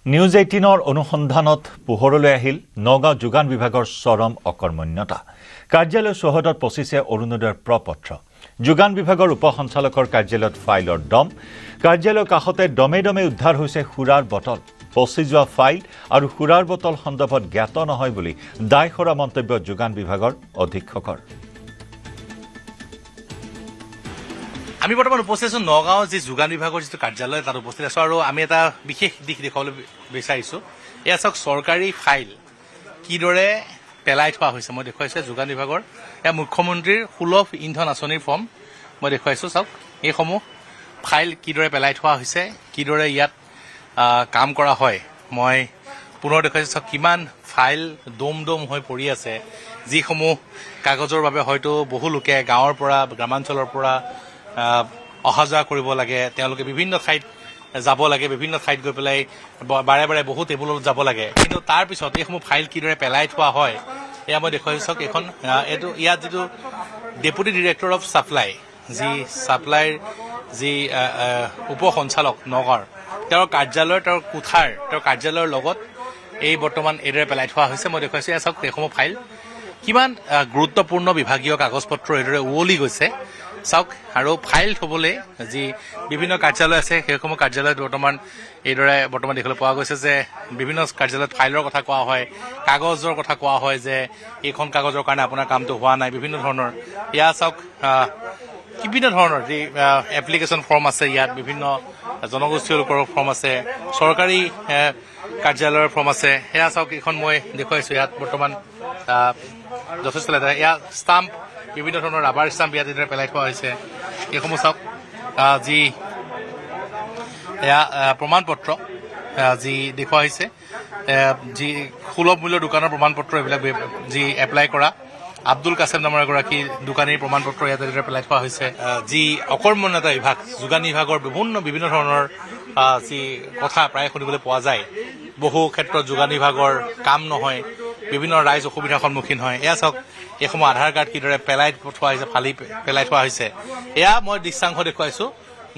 A: নিউজ 18ৰ অনুসন্ধানত পোহৰলৈ আহিল নগাঁও যোগান বিভাগৰ চৰম অকৰ্মণ্যতা। কাৰ্যালয় চৌহদত পচিছে অৰুণোদয়ৰ প্ৰপত্ৰ। যোগান বিভাগৰ উপ সঞ্চালকৰ কাৰ্যালয়ত ফাইলৰ দম। কাৰ্যালয়ৰ কাষতে দমে দমে উদ্ধাৰ হৈছে সুৰাৰ বটল। পচি যোৱা ফাইল আৰু সুৰাৰ বটল সন্দৰ্ভত জ্ঞাত নহয় বুলি দায়সৰা মন্তব্য যোগান বিভাগৰ অধীক্ষকৰ।
J: আমি বৰ্তমান উপস্থিত আছোঁ নগাঁও যি যোগান বিভাগৰ যিটো কাৰ্যালয় তাত উপস্থিত আছোঁ আৰু আমি এটা বিশেষ দিশ দেখুৱাবলৈ বিচাৰিছোঁ। এয়া চাওক চৰকাৰী ফাইল কিদৰে পেলাই থোৱা হৈছে মই দেখুৱাইছোঁ যোগান বিভাগৰ। এয়া মুখ্যমন্ত্ৰীৰ সুলভ ইন্ধন আঁচনিৰ ফৰ্ম মই দেখুৱাইছোঁ। চাওক এইসমূহ ফাইল কিদৰে পেলাই থোৱা হৈছে, কিদৰে ইয়াত কাম কৰা হয় মই পুনৰ দেখুৱাইছোঁ। চাওক কিমান ফাইল দম দম হৈ পৰি আছে, যিসমূহ কাগজৰ বাবে হয়তো বহু লোকে গাঁৱৰ পৰা গ্ৰামাঞ্চলৰ পৰা অহা যোৱা কৰিব লাগে, তেওঁলোকে বিভিন্ন ঠাইত যাব লাগে, বিভিন্ন ঠাইত গৈ পেলাই বাৰে বাৰে বহু টেবুলত যাব লাগে, কিন্তু তাৰ পিছত এইসমূহ ফাইল কিদৰে পেলাই থোৱা হয় এয়া মই দেখুৱাইছোঁ। চাওক এইখন এইটো ইয়াত যিটো ডেপুটি ডিৰেক্টৰ অফ ছাপ্লাই যি ছাপ্লাইৰ যি উপ সঞ্চালক নগাঁৱৰ তেওঁৰ কাৰ্যালয়ৰ তেওঁৰ কোঠাৰ তেওঁৰ কাৰ্যালয়ৰ লগত এই বৰ্তমান এইদৰে পেলাই থোৱা হৈছে মই দেখুৱাইছোঁ। এয়া চাওক এইসমূহ ফাইল কিমান গুৰুত্বপূৰ্ণ বিভাগীয় কাগজ পত্ৰ এইদৰে উৱলি গৈছে চাওক। আৰু ফাইল থ'বলৈ যি বিভিন্ন কাৰ্যালয় আছে সেইসমূহ কাৰ্যালয়ত বৰ্তমান এইদৰে দেখিবলৈ পোৱা গৈছে যে বিভিন্ন কাৰ্যালয়ত ফাইলৰ কথা কোৱা হয়, কাগজৰ কথা কোৱা হয় যে এইখন কাগজৰ কাৰণে আপোনাৰ কামটো হোৱা নাই, বিভিন্ন ধৰণৰ। এয়া চাওক বিভিন্ন ধৰণৰ যি এপ্লিকেশ্যন ফৰ্ম আছে, ইয়াত বিভিন্ন জনগোষ্ঠীয় লোকৰ ফৰ্ম আছে, চৰকাৰী কাৰ্যালয়ৰ ফৰ্ম আছে। এয়া চাওক এইখন মই দেখুৱাইছোঁ। ইয়াত বৰ্তমান যথেষ্ট লেতেৰা। এয়া ষ্টাম্প বিভিন্ন ধৰণৰ ৰাবাৰ ষ্টাম্প ইয়াত এইদৰে পেলাই থোৱা হৈছে। এইসমূহ চাওক যি এয়া প্ৰমাণপত্ৰ যি দেখুওৱা হৈছে যি সুলভ মূল্যৰ দোকানৰ প্ৰমাণপত্ৰ এইবিলাক যি এপ্লাই কৰা আব্দুল কাছেম নামৰ এগৰাকী দোকানীৰ প্ৰমাণপত্ৰ ইয়াতে পেলাই থোৱা হৈছে যি অকৰ্মণ্যতা বিভাগ যোগান বিভাগৰ বিভিন্ন ধৰণৰ যি কথা প্ৰায় শুনিবলৈ পোৱা যায় বহু ক্ষেত্ৰত যোগান বিভাগৰ কাম নহয় বিভিন্ন ৰাইজ অসুবিধাৰ সন্মুখীন হয় এয়া চাওক এইসমূহ আধাৰ কাৰ্ড কিদৰে পেলাই থোৱা হৈছে ফালি পেলাই থোৱা হৈছে এয়া মই দৃশ্যাংশ দেখুৱাইছোঁ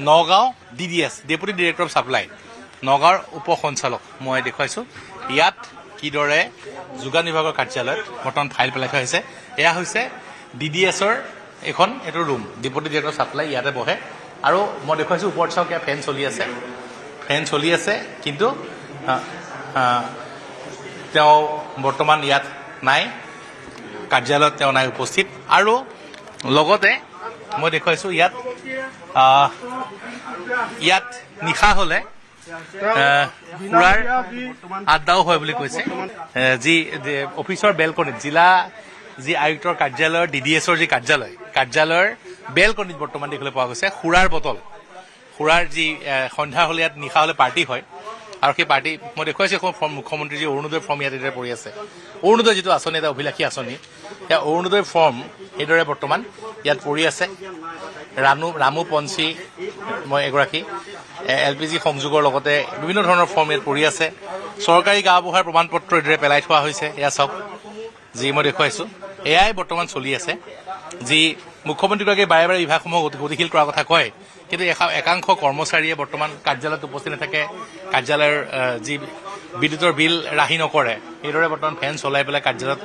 J: Nagaon DDS deputy director of supply নগাঁৱৰ উপ সঞ্চালক মই দেখুৱাইছোঁ ইয়াত কিদৰে যোগান বিভাগৰ কাৰ্যালয়ত বৰ্তমান ফাইল পেলাই থোৱা হৈছে এয়া হৈছে DDSৰ এইটো room deputy director of supply ইয়াতে বহে আৰু মই দেখুৱাইছোঁ ওপৰত চাওক ইয়াত ফেন চলি আছে কিন্তু তেওঁ বৰ্তমান ইয়াত নাই কাৰ্যালয়ত তেওঁ নাই উপস্থিত আৰু লগতে মই দেখুৱাইছোঁ ইয়াত নিশা হ'লে সুৰাৰ আড্ডাও হয় বুলি কৈছে যি অফিচৰ বেলকনিত জিলা যি আয়ুক্তৰ কাৰ্যালয়ৰ DDSৰ যি কাৰ্যালয়ৰ বেলকনিত বৰ্তমান দেখিবলৈ পোৱা গৈছে সুৰাৰ যি সন্ধ্যা হ'লে ইয়াত নিশা হ'লে পাৰ্টি হয় আৰু সেই পাৰ্টি মই দেখুৱাইছোঁ এখন মুখ্যমন্ত্ৰী যি অৰুণোদয় ফৰ্ম ইয়াত এইদৰে পৰি আছে অৰুণোদয় যিটো আঁচনি এটা অভিলাষী আঁচনি সেয়া অৰুণোদয় ফৰ্ম এইদৰে বৰ্তমান ইয়াত পৰি আছে ৰামু পঞ্চী মই এগৰাকী LPG সংযোগৰ লগতে বিভিন্ন ধৰণৰ ফৰ্ম ইয়াত পৰি আছে চৰকাৰী গাঁওবুঢ়াৰ প্ৰমাণপত্ৰ এইদৰে পেলাই থোৱা হৈছে এয়া চাওক যি মই দেখুৱাইছোঁ এয়াই বৰ্তমান চলি আছে যি মুখ্যমন্ত্ৰীগৰাকীয়ে বাৰে বাৰে বিভাগসমূহ গতিশীল কৰাৰ কথা কয় কিন্তু একাংশ কৰ্মচাৰীয়ে বৰ্তমান কাৰ্যালয়ত উপস্থিত নাথাকে কাৰ্যালয়ৰ যি বিদ্যুতৰ বিল ৰাহি নকৰে এইদৰে বৰ্তমান ফেন চলাই পেলাই কাৰ্যালয়ত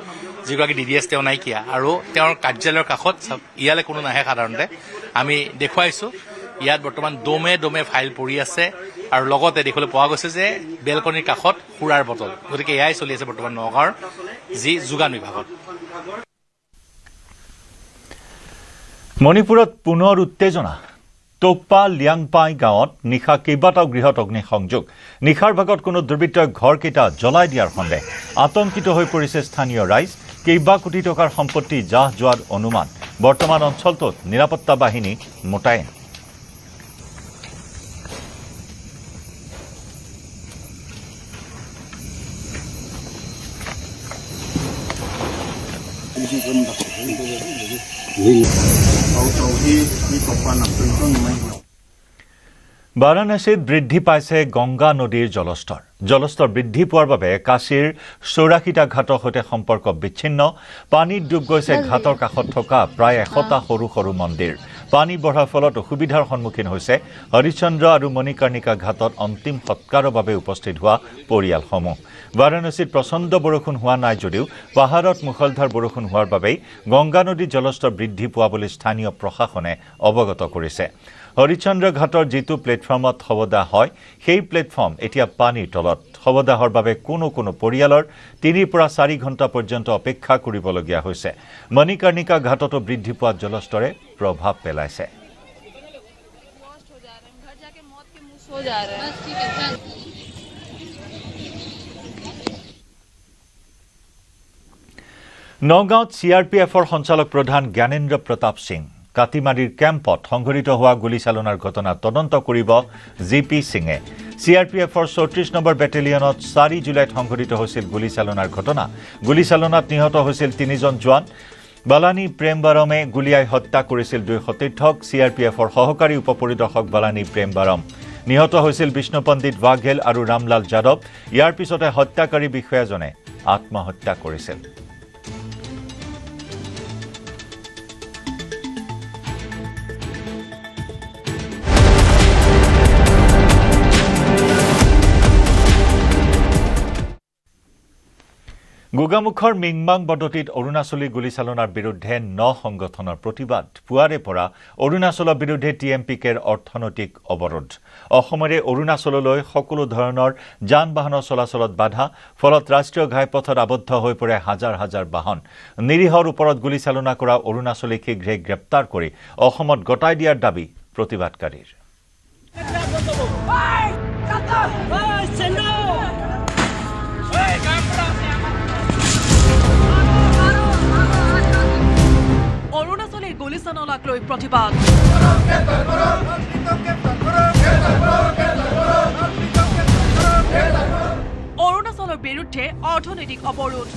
J: যিগৰাকী DDS তেওঁ নাইকিয়া আৰু তেওঁৰ কাৰ্যালয়ৰ কাষত ইয়ালৈ কোনো নাহে সাধাৰণতে আমি দেখুৱাইছোঁ ইয়াত বৰ্তমান দমে ফাইল পৰি আছে আৰু লগতে দেখিবলৈ পোৱা গৈছে যে বেলকনিৰ কাষত সুৰাৰ বটল গতিকে এয়াই চলি আছে বৰ্তমান নগাঁৱৰ যি যোগান বিভাগত
A: মণিপুৰত পুনৰ উত্তেজনা টোপা লিয়াংপাই গাঁৱত নিশা কেইবাটাও গৃহত অগ্নিসংযোগ নিশাৰ ভাগত কোনো দুৰ্বৃত্তই ঘৰকেইটা জ্বলাই দিয়াৰ সন্দেহ আতংকিত হৈ পৰিছে স্থানীয় ৰাইজ কেইবা কোটি টকাৰ সম্পত্তি জাহ যোৱাৰ অনুমান বৰ্তমান অঞ্চলটোত নিৰাপত্তা বাহিনী মোতায়েন বাৰাণসীত বৃদ্ধি পাইছে গংগা নদীৰ জলস্তৰ বৃদ্ধি পোৱাৰ বাবে কাশীৰ 84টা ঘাটৰ সৈতে সম্পৰ্ক বিচ্ছিন্ন পানীত ডুব গৈছে ঘাটৰ কাষত থকা প্ৰায় 100টা সৰু সৰু মন্দিৰ পানী বঢ়াৰ ফলত অসুবিধাৰ সন্মুখীন হৈছে হৰিচন্দ্ৰ আৰু মণিকৰ্ণিকা ঘাটত অন্তিম সৎকাৰৰ বাবে উপস্থিত হোৱা পৰিয়ালসমূহ বাৰাণসীত প্ৰচণ্ড বৰষুণ হোৱা নাই যদিও পাহাৰত মুখলধাৰ বৰষুণ হোৱাৰ বাবেই গংগা নদীৰ জলস্তৰ বৃদ্ধি পোৱা বুলি স্থানীয় প্ৰশাসনে অৱগত কৰিছে হৰিচন্দ্ৰ ঘাটৰ যিটো প্লেটফৰ্মত শৱদাহ হয় সেই প্লেটফৰ্ম এতিয়া পানীৰ তলত শৱদাহৰ বাবে কোনো পৰিয়ালৰ 3 পৰা 4 ঘণ্টা পৰ্যন্ত অপেক্ষা কৰিবলগীয়া হৈছে মণিকৰ্ণিকা ঘাটতো বৃদ্ধি পোৱা জলস্তৰে প্ৰভাৱ পেলাইছে নগাঁৱত CRPFৰ সঞ্চালক প্ৰধান জ্ঞানেন্দ্ৰ প্ৰতাপ সিং কাটিমাৰীৰ কেম্পত সংঘটিত হোৱা গুলীচালনাৰ ঘটনা তদন্ত কৰিব GP সিঙে CRPFৰ 34 নম্বৰ বেটেলিয়নত 4 জুলাইত সংঘটিত হৈছিল গুলীচালনাৰ ঘটনা গুলীচালনাত নিহত হৈছিল 3 জন জোৱান বালানী প্ৰেমবাৰমে গুলীয়াই হত্যা কৰিছিল 2 সতীৰ্থক CRPFৰ সহকাৰী উপপৰিদৰ্শক বালানী প্ৰেমবাৰম নিহত হৈছিল বিষ্ণু পণ্ডিত বাঘেল আৰু ৰামলাল যাদৱ ইয়াৰ পিছতে হত্যাকাৰী বিষয়াজনে আত্মহত্যা কৰিছিল গোগামুখৰ মিংমাং বদতিত অৰুণাচলী গুলীচালনাৰ বিৰুদ্ধে 9 সংগঠনৰ প্ৰতিবাদ পুৱাৰে পৰা অৰুণাচলৰ বিৰুদ্ধে TMPKৰ অৰ্থনৈতিক অৱৰোধ অসমৰে অৰুণাচললৈ সকলো ধৰণৰ যান-বাহনৰ চলাচলত বাধা ফলত ৰাষ্ট্ৰীয় ঘাইপথত আবদ্ধ হৈ পৰে হাজাৰ হাজাৰ বাহন নিৰীহৰ ওপৰত গুলীচালনা কৰা অৰুণাচলীক শীঘ্ৰে গ্ৰেপ্তাৰ কৰি অসমত গতাই দিয়াৰ দাবী প্ৰতিবাদকাৰীৰ
G: অৰুণাচলীৰ গুলীচালনাক লৈ প্ৰতিবাদ বিৰুদ্ধে অৰ্থনৈতিক অৱৰোধ।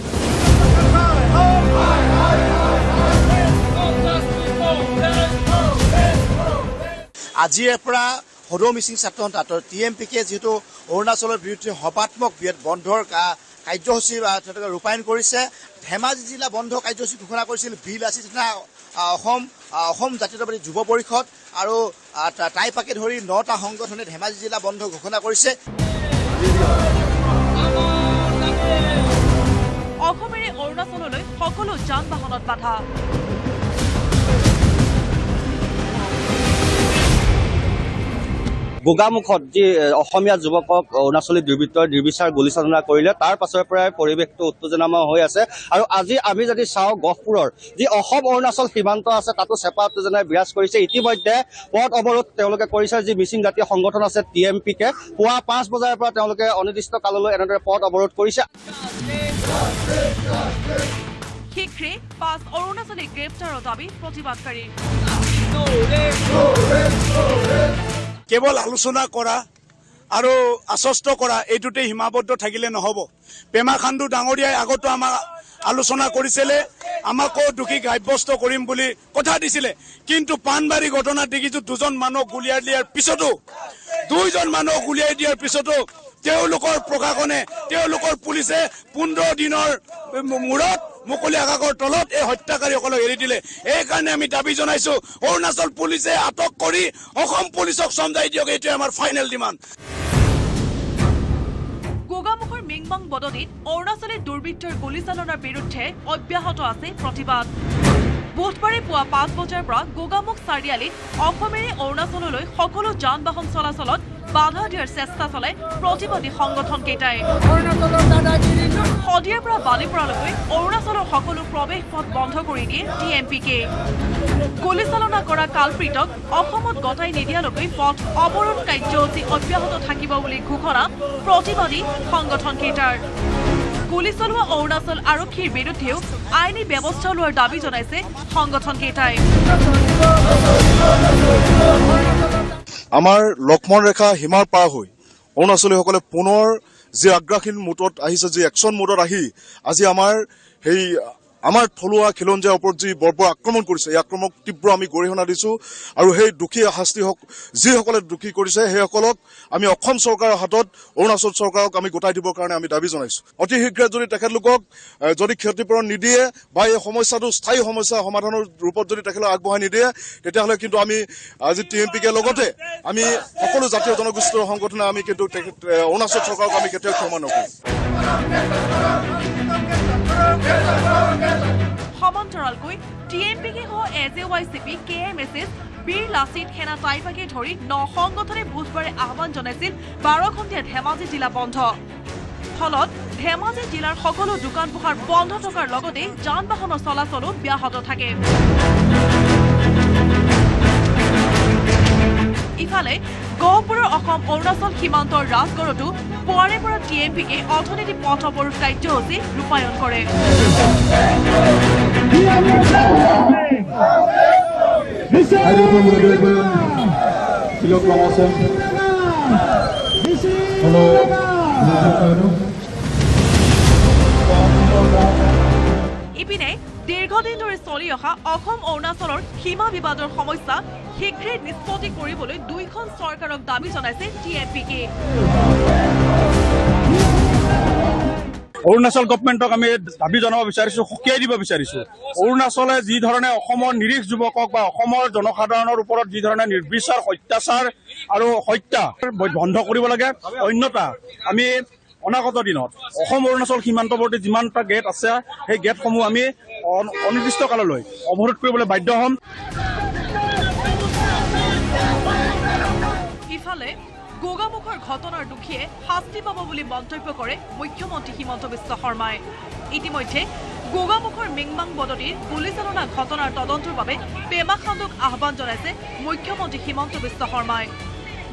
K: আজিৰে পৰা সদৌ মিচিং ছাত্ৰ সন্থাৰ TMPকে যিহেতু অৰুণাচলৰ বিৰুদ্ধে সৰ্বাত্মক বন্ধৰ কাৰ্যসূচী ৰূপায়ণ কৰিছে। ধেমাজি জিলা বন্ধ কাৰ্যসূচী ঘোষণা কৰিছিল বিলাসী থানা অসম জাতীয়তাবাদী যুৱ পৰিষদ আৰু টাইপাকে ধৰি 9টা সংগঠনে ধেমাজি জিলা বন্ধ ঘোষণা কৰিছে।
G: অসমেৰে অৰুণাচললৈ সকলো যান বাহনত বাধা।
H: গোগামুখত যি অসমীয়া যুৱকক অৰুণাচলী দুৰ্বৃত্তই নিৰ্বিচাৰ গুলীচালনা কৰিলে তাৰ পাছৰ পৰাই পৰিৱেশটো উত্তেজনাময় হৈ আছে। আৰু আজি আমি যদি চাওঁ গহপুৰৰ যি অসম অৰুণাচল সীমান্ত আছে তাতো চেপা উত্তেজনাই বিৰাজ কৰিছে। ইতিমধ্যে পথ অৱৰোধ তেওঁলোকে কৰিছে। যি মিচিং জাতীয় সংগঠন আছে TMPকে পুৱা 5 বজাৰ পৰা তেওঁলোকে অনিৰ্দিষ্ট কাললৈ এনেদৰে পথ অৱৰোধ কৰিছে।
G: শীঘ্ৰে 5 অৰুণাচলী গ্ৰেপ্তাৰৰ দাবী প্ৰতিবাদকাৰী।
L: কেৱল আলোচনা কৰা আৰু আশ্বস্ত কৰা এইটোতে সীমাবদ্ধ থাকিলে নহ'ব। পেমা খাণ্ডু ডাঙৰীয়াই আগতো আমাক আলোচনা কৰিছিলে, আমাকো দোষী সাব্যস্ত কৰিম বুলি কথা দিছিলে। কিন্তু পাণবাৰী ঘটনাত দেখিছোঁ 2জন মানুহক গুলিয়াই দিয়াৰ পিছতো 2জন মানুহক গুলিয়াই দিয়াৰ পিছতো তেওঁলোকৰ প্ৰশাসনে তেওঁলোকৰ পুলিচে 15 দিনৰ মূৰত মুকলি আকাশৰ তলত এই হত্যাকাৰীসকলক এৰি দিলে। এইকাৰণে আমি দাবী জনাইছো অৰুণাচল পুলিচে আটক কৰি অসম পুলিচক চমজাই দিয়ক। এইটোৱে আমাৰ ফাইনেল ডিমাণ্ড।
G: গোগামুখৰ মিংবাং বদনিত অৰুণাচলী দুৰ্বৃত্তৰ গুলীচালনাৰ বিৰুদ্ধে অব্যাহত আছে প্ৰতিবাদ। বুধবাৰে পুৱা 5 বজাৰ পৰা গোগামুখ চাৰিআলিত অসমেৰে অৰুণাচললৈ সকলো যান বাহন চলাচলত বাধা দিয়াৰ চেষ্টা চলাই প্ৰতিবাদী সংগঠনকেইটাই। শদিয়াৰ পৰা বালিপৰালৈকে অৰুণাচলৰ সকলো প্ৰৱেশ পথ বন্ধ কৰি দিয়ে TMPকে। গুলীচালনা কৰা কালপ্ৰিতক অসমত গতাই নিদিয়ালৈকে পথ অৱৰোধ কাৰ্যসূচী অব্যাহত থাকিব বুলি ঘোষণা প্ৰতিবাদী সংগঠনকেইটাৰ। গুলী চলোৱা অৰুণাচল আৰক্ষীৰ বিৰুদ্ধেও আইনী ব্যৱস্থা লোৱাৰ দাবী জনাইছে সংগঠনকেইটাই।
L: আমাৰ লক্ষ্মণ ৰেখা সীমাৰ পাৰ হৈ অৰুণাচলীসকলে পুনৰ যি আগ্ৰাসীন মোডত আহিছে, যি একশ্যন মোডত আহি আজি আমাৰ থলুৱা খিলঞ্জীয়াৰ ওপৰত যি বৰ্বৰ আক্ৰমণ কৰিছে, এই আক্ৰমণক তীব্ৰ আমি গৰিহণা দিছোঁ। আৰু সেই দোষী শাস্তি যিসকলে দোষী কৰিছে সেইসকলক আমি অসম চৰকাৰৰ হাতত অৰুণাচল চৰকাৰক আমি গোটাই দিবৰ কাৰণে আমি দাবী জনাইছোঁ। অতি শীঘ্ৰে যদি তেখেতলোকক যদি ক্ষতিপূৰণ নিদিয়ে বা এই সমস্যাটো স্থায়ী সমস্যা সমাধানৰ ৰূপত যদি তেখেতলোক আগবঢ়াই নিদিয়ে তেতিয়াহ'লে কিন্তু আমি আজি TMPকে লগতে আমি সকলো জাতীয় জনগোষ্ঠীৰ সংগঠনে আমি কিন্তু অৰুণাচল চৰকাৰক আমি কেতিয়াও ক্ষমা নকৰোঁ।
G: সমান্তৰালকৈ TMPকে সহ AJYCP, KMSS, বীৰ লাচিত সেনা টাইপাকে ধৰি 9 সংগঠনে বুধবাৰে আহ্বান জনাইছিল 12-ঘণ্টীয়া ধেমাজি জিলা বন্ধ। ফলত ধেমাজি জিলাৰ সকলো দোকান পোহাৰ বন্ধ থকাৰ লগতে যান বাহনৰ চলাচলো ব্যাহত থাকে। ইফালে গহপুৰৰ অসম অৰুণাচল সীমান্তৰ ৰাজগড়তো পুৱাৰে পৰা TMPকে অৰ্থনীতি পথ অৱৰোধ কাৰ্যসূচী ৰূপায়ণ কৰে। ইপিনে দীৰ্ঘদিন ধৰি চলি অহা অসম অৰুণাচলৰ সীমা বিবাদৰ সমস্যা শীঘ্ৰে নিষ্পত্তি কৰিবলৈ 2খন চৰকাৰক দাবী জনাইছে TMPকে।
F: অৰুণাচল গভমেণ্টক আমি দাবী জনাব বিচাৰিছোঁ, সকীয়াই দিব বিচাৰিছোঁ। অৰুণাচলে যি ধৰণে অসমৰ নিৰীহ যুৱকক বা অসমৰ জনসাধাৰণৰ ওপৰত যি ধৰণে নিৰ্বিচাৰ অত্যাচাৰ আৰু হত্যা বন্ধ কৰিব লাগে। অন্যথা আমি অনাগত দিনত অসম অৰুণাচল সীমান্তৱৰ্তী যিমানটা গেট আছে সেই গেটসমূহ আমি অনিৰ্দিষ্ট কাললৈ অৱৰোধ কৰিবলৈ বাধ্য হ'ম।
G: ইফালে গোগামুখৰ ঘটনাৰ দোষীয়ে শাস্তি পাব বুলি মন্তব্য কৰে মুখ্যমন্ত্ৰী হিমন্ত বিশ্ব শৰ্মাই। ইতিমধ্যে গোগামুখৰ মিংবাং বদনিৰ গুলীচালনা ঘটনাৰ তদন্তৰ বাবে পেমা খাণ্ডুক আহ্বান জনাইছে মুখ্যমন্ত্ৰী হিমন্ত বিশ্ব শৰ্মাই।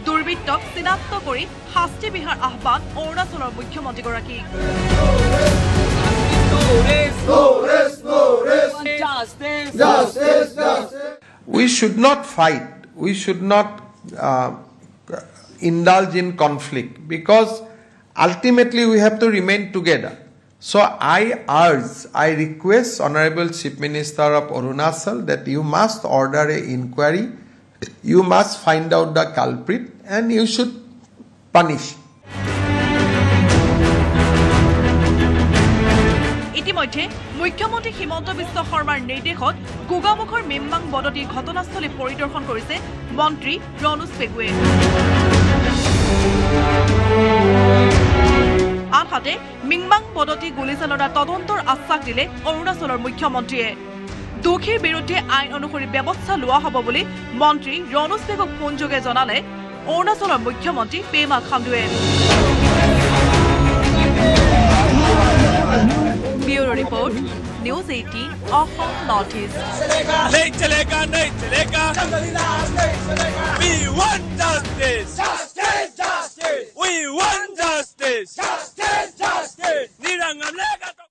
G: দুৰ্বৃত্তক চিনাক্ত কৰি শাস্তি বিহাৰ আহ্বান অৰুণাচলৰ মুখ্যমন্ত্ৰীগৰাকীক।
M: We should not fight. We should not indulge in conflict because ultimately we have to remain together. So I urge, I request Honorable Chief Minister of Arunachal that you must order an inquiry, you must find out the culprit and you should punish.
G: ইতিমধ্যে মুখ্যমন্ত্ৰী হিমন্ত বিশ্ব শৰ্মাৰ নিৰ্দেশত গোগামুখৰ মিমবাং বদতিৰ ঘটনাস্থলী পৰিদৰ্শন কৰিছে মন্ত্ৰী ৰণোজ পেগুৱে। আনহাতে মিমবাং বদতি গুলীচালনাৰ তদন্তৰ আশ্বাস দিলে অৰুণাচলৰ মুখ্যমন্ত্ৰীয়ে। দোষীৰ বিৰুদ্ধে আইন অনুসৰি ব্যৱস্থা লোৱা হ'ব বুলি মন্ত্ৰী ৰণোজ পেগুক ফোনযোগে জনালে অৰুণাচলৰ মুখ্যমন্ত্ৰী Pema খাণ্ডুৱে। Bureau Report, News 18, Assam North East.
N: नहीं चलेगा, नहीं चलेगा। We want justice. Justice, justice. We want justice. Justice, justice. निरंगम लेगा तो।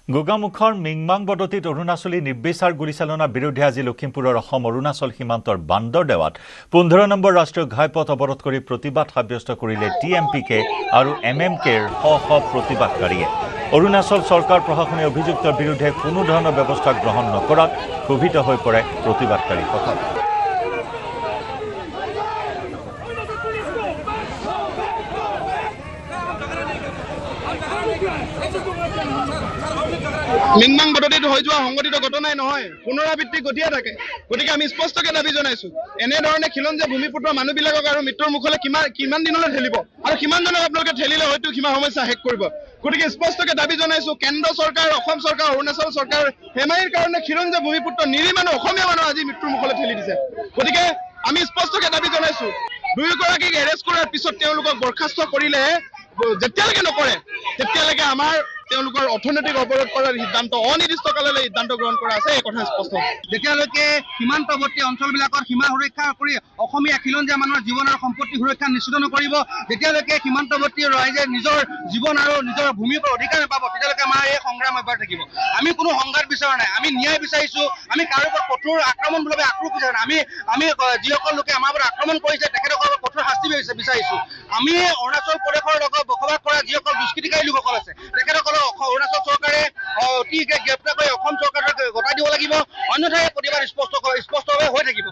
A: গোগামুখৰ মিংমাং বদতিত অৰুণাচলী নিৰ্বিচাৰ গুলীচালনাৰ বিৰুদ্ধে আজি লখিমপুৰৰ অসম অৰুণাচল সীমান্তৰ বান্দৰদেৱাত 15 নম্বৰ ৰাষ্ট্ৰীয় ঘাইপথ অৱৰোধ কৰি প্ৰতিবাদ সাব্যস্ত কৰিলে TMPK আৰু MMKৰ শ প্ৰতিবাদকাৰীয়ে। অৰুণাচল চৰকাৰ প্ৰশাসনে অভিযুক্তৰ বিৰুদ্ধে কোনো ধৰণৰ ব্যৱস্থা গ্ৰহণ নকৰাত ক্ষোভিত হৈ পৰে প্ৰতিবাদকাৰীসকল।
O: মিংমাং বদতিত হৈ যোৱা সংঘটিত ঘটনাই নহয়, পুনৰাবৃত্তি ঘটিয়ে থাকে। গতিকে আমি স্পষ্টকৈ দাবী জনাইছো, এনেধৰণে খিলঞ্জীয়া ভূমিপুত্ৰ মানুহবিলাকক আৰু মৃত্যুৰ মুখলৈ কিমান দিনলৈ ঠেলিব আৰু কিমানজনক আপোনালোকে ঠেলিলে হয়তো সীমা সমস্যা শেষ কৰিব। গতিকে স্পষ্টকৈ দাবী জনাইছো, কেন্দ্ৰ চৰকাৰ, অসম চৰকাৰ, অৰুণাচল চৰকাৰ হেমাইৰ কাৰণে খিলঞ্জীয়া ভূমিপুত্ৰ নিৰী মানুহ, অসমীয়া মানুহ আজি মৃত্যুৰ মুখলৈ ঠেলি দিছে। গতিকে আমি স্পষ্টকৈ দাবী জনাইছো, দুয়োগৰাকীক এৰেষ্ট কৰাৰ পিছত তেওঁলোকক বৰ্খাস্ত কৰিলেহে, যেতিয়ালৈকে নকৰে তেতিয়ালৈকে আমাৰ তেওঁলোকৰ অৰ্থনৈতিক অৱৰোধ কৰাৰ সিদ্ধান্ত অনিৰ্দিষ্টকাললৈ সিদ্ধান্ত গ্ৰহণ কৰা আছে, এই কথা স্পষ্ট।
P: যেতিয়ালৈকে সীমান্তৱৰ্তী অঞ্চলবিলাকৰ সীমা সুৰক্ষা কৰি অসমীয়া খিলঞ্জীয়া মানুহৰ জীৱন আৰু সম্পত্তি সুৰক্ষা নিশ্চিত নকৰিব, যেতিয়ালৈকে সীমান্তৱৰ্তী ৰাইজে নিজৰ জীৱন আৰু নিজৰ ভূমিৰ পৰা অধিকাৰ নাপাব, তেতিয়ালৈকে আমাৰ এই সংগ্ৰাম অব্যাহত থাকিব। আমি কোনো সংঘাত বিচৰা নাই, আমি ন্যায় বিচাৰিছো। আমি কাৰো ওপৰত কঠোৰ আক্ৰমণ বুলি আক্ৰোশ বিচাৰা নাই। আমি যিসকল লোকে আমাৰ ওপৰত আক্ৰমণ কৰিছে তেখেতসকলৰ কঠোৰ শাস্তি বিচাৰিছো। আমি অৰুণাচল প্ৰদেশৰ লগত বসবাস কৰা যিসকল দুষ্কৃতিকাৰী লোকসকল আছে তেখেতসকলক অৰুণাচল চৰকাৰে অতি গ্ৰেপ্তাৰ কৰি অসম চৰকাৰক গতাই দিব লাগিব, অন্যথাই প্ৰতিবাদ স্পষ্টভাৱে হৈ থাকিব।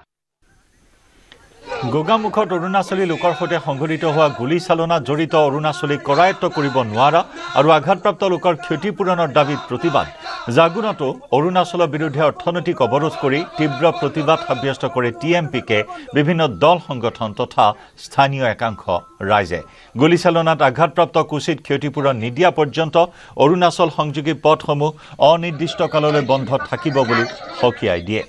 A: গোগামুখত অৰুণাচলী লোকৰ সৈতে সংঘটিত হোৱা গুলীচালনাত জড়িত অৰুণাচলীক কৰায়ত্ব কৰিব নোৱাৰা আৰু আঘাতপ্ৰাপ্ত লোকৰ ক্ষতিপূৰণৰ দাবীত প্ৰতিবাদ। জাগুনতো অৰুণাচলৰ বিৰুদ্ধে অৰ্থনৈতিক অৱৰোধ কৰি তীব্ৰ প্ৰতিবাদ সাব্যস্ত কৰে TMPK, বিভিন্ন দল সংগঠন তথা স্থানীয় একাংশ ৰাইজে। গুলীচালনাত আঘাতপ্ৰাপ্ত কুচিত ক্ষতিপূৰণ নিদিয়া পৰ্যন্ত অৰুণাচল সংযোগী পথসমূহ অনিৰ্দিষ্টকাললৈ বন্ধ থাকিব বুলি সকীয়াই দিয়ে।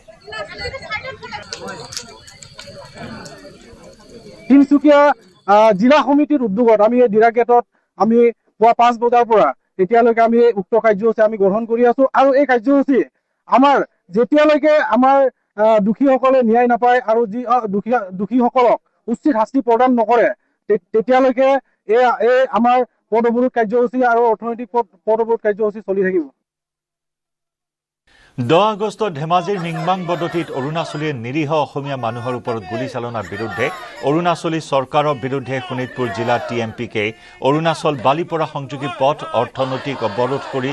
Q: তিনিচুকীয়া জিলা সমিতিৰ উদ্যোগত আমি এই দিৰা গেটত আমি পুৱা 5 বজাৰ পৰা এতিয়ালৈকে আমি উক্ত কাৰ্যসূচী আমি গ্ৰহণ কৰি আছো আৰু এই কাৰ্যসূচী আমাৰ যেতিয়ালৈকে আমাৰ দুখীসকলে ন্যায় নাপায় আৰু যি দুখীসকলক উচিত শাস্তি প্ৰদান নকৰে তেতিয়ালৈকে এই আমাৰ পথ অৱৰোধ কাৰ্যসূচী আৰু অৰ্থনৈতিক পথ অৱৰোধ কাৰ্যসূচী চলি থাকিব।
A: 10 আগষ্টত ধেমাজিৰ মিংমাং বদতিত অৰুণাচলীয়ে নিৰীহ অসমীয়া মানুহৰ ওপৰত গুলীচালনাৰ বিৰুদ্ধে অৰুণাচলী চৰকাৰৰ বিৰুদ্ধে শোণিতপুৰ জিলা TMPK অৰুণাচল বালিপৰা সংযোগী পথ অৰ্থনৈতিক অৱৰোধ কৰি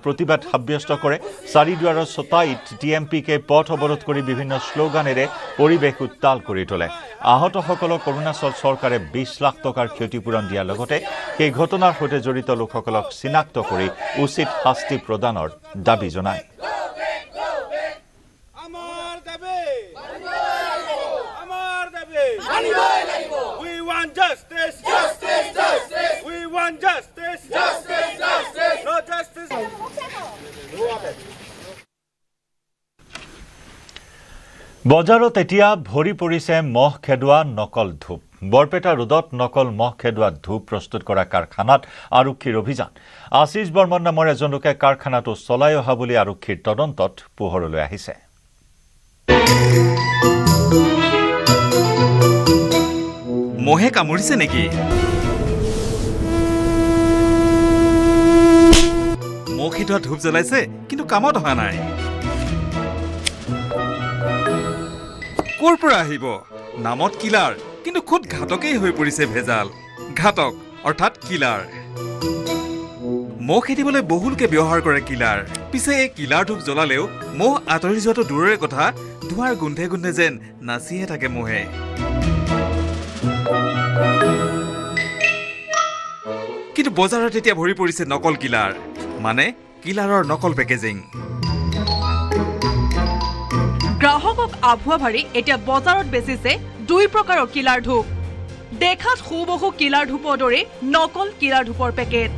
A: প্ৰতিবাদ সাব্যস্ত কৰে। চাৰিদুৱাৰৰ ছটাইত TMPK পথ অৱৰোধ কৰি বিভিন্ন শ্লোগানেৰে পৰিৱেশ উত্তাল কৰি তোলে। আহতসকলক অৰুণাচল চৰকাৰে 20 লাখ টকাৰ ক্ষতিপূৰণ দিয়াৰ লগতে সেই ঘটনাৰ সৈতে জড়িত লোকসকলক চিনাক্ত কৰি উচিত শাস্তি প্ৰদানৰ দাবী জনায়।
N: We want justice. Justice, justice. We want justice. Justice, justice. No justice.
A: বজাৰত এতিয়া ভৰি পৰিছে মহ খেদোৱা নকল ধূপ। বৰপেটা ৰোডত নকল মহ খেদোৱা ধূপ প্ৰস্তুত কৰা কাৰখানাত আৰক্ষীৰ অভিযান। আশীষ বৰ্মন নামৰ এজন লোকে কাৰখানাটো চলাই অহা বুলি আৰক্ষীৰ তদন্তত পোহৰলৈ আহিছে।
R: মহে কামুৰিছে নেকি? মহ খেদোৱা ধূপ জ্বলাইছে কিন্তু কামত অহা নাই। ক'ৰ পৰা আহিব? নামত কিলাৰ কিন্তু খুদ ঘাতকেই হৈ পৰিছে ভেজাল ঘাতক অৰ্থাৎ কিলাৰ মহ খেদিবলৈ বহুলকে ব্যৱহাৰ কৰে কিলাৰ পিছে এই কিলাৰ ধূপ জ্বলালেও মহ আঁতৰি যোৱাটো দূৰৰে কথা ধোঁৱাৰ গোন্ধে গোন্ধে যেন নাচিহে থাকে মহে কিন্তু বজাৰত এতিয়া ভৰি পৰিছে নকল কিলাৰ মানে কিলাৰৰ নকল পেকেজিং
G: গ্ৰাহকক আভুৱা ভাৰি এতিয়া বজাৰত বেচিছে 2 প্ৰকাৰৰ কিলাৰ ধূপ দেখাত হুবহু কিলাৰ ধূপৰ দৰে নকল কিলাৰ ধূপৰ পেকেট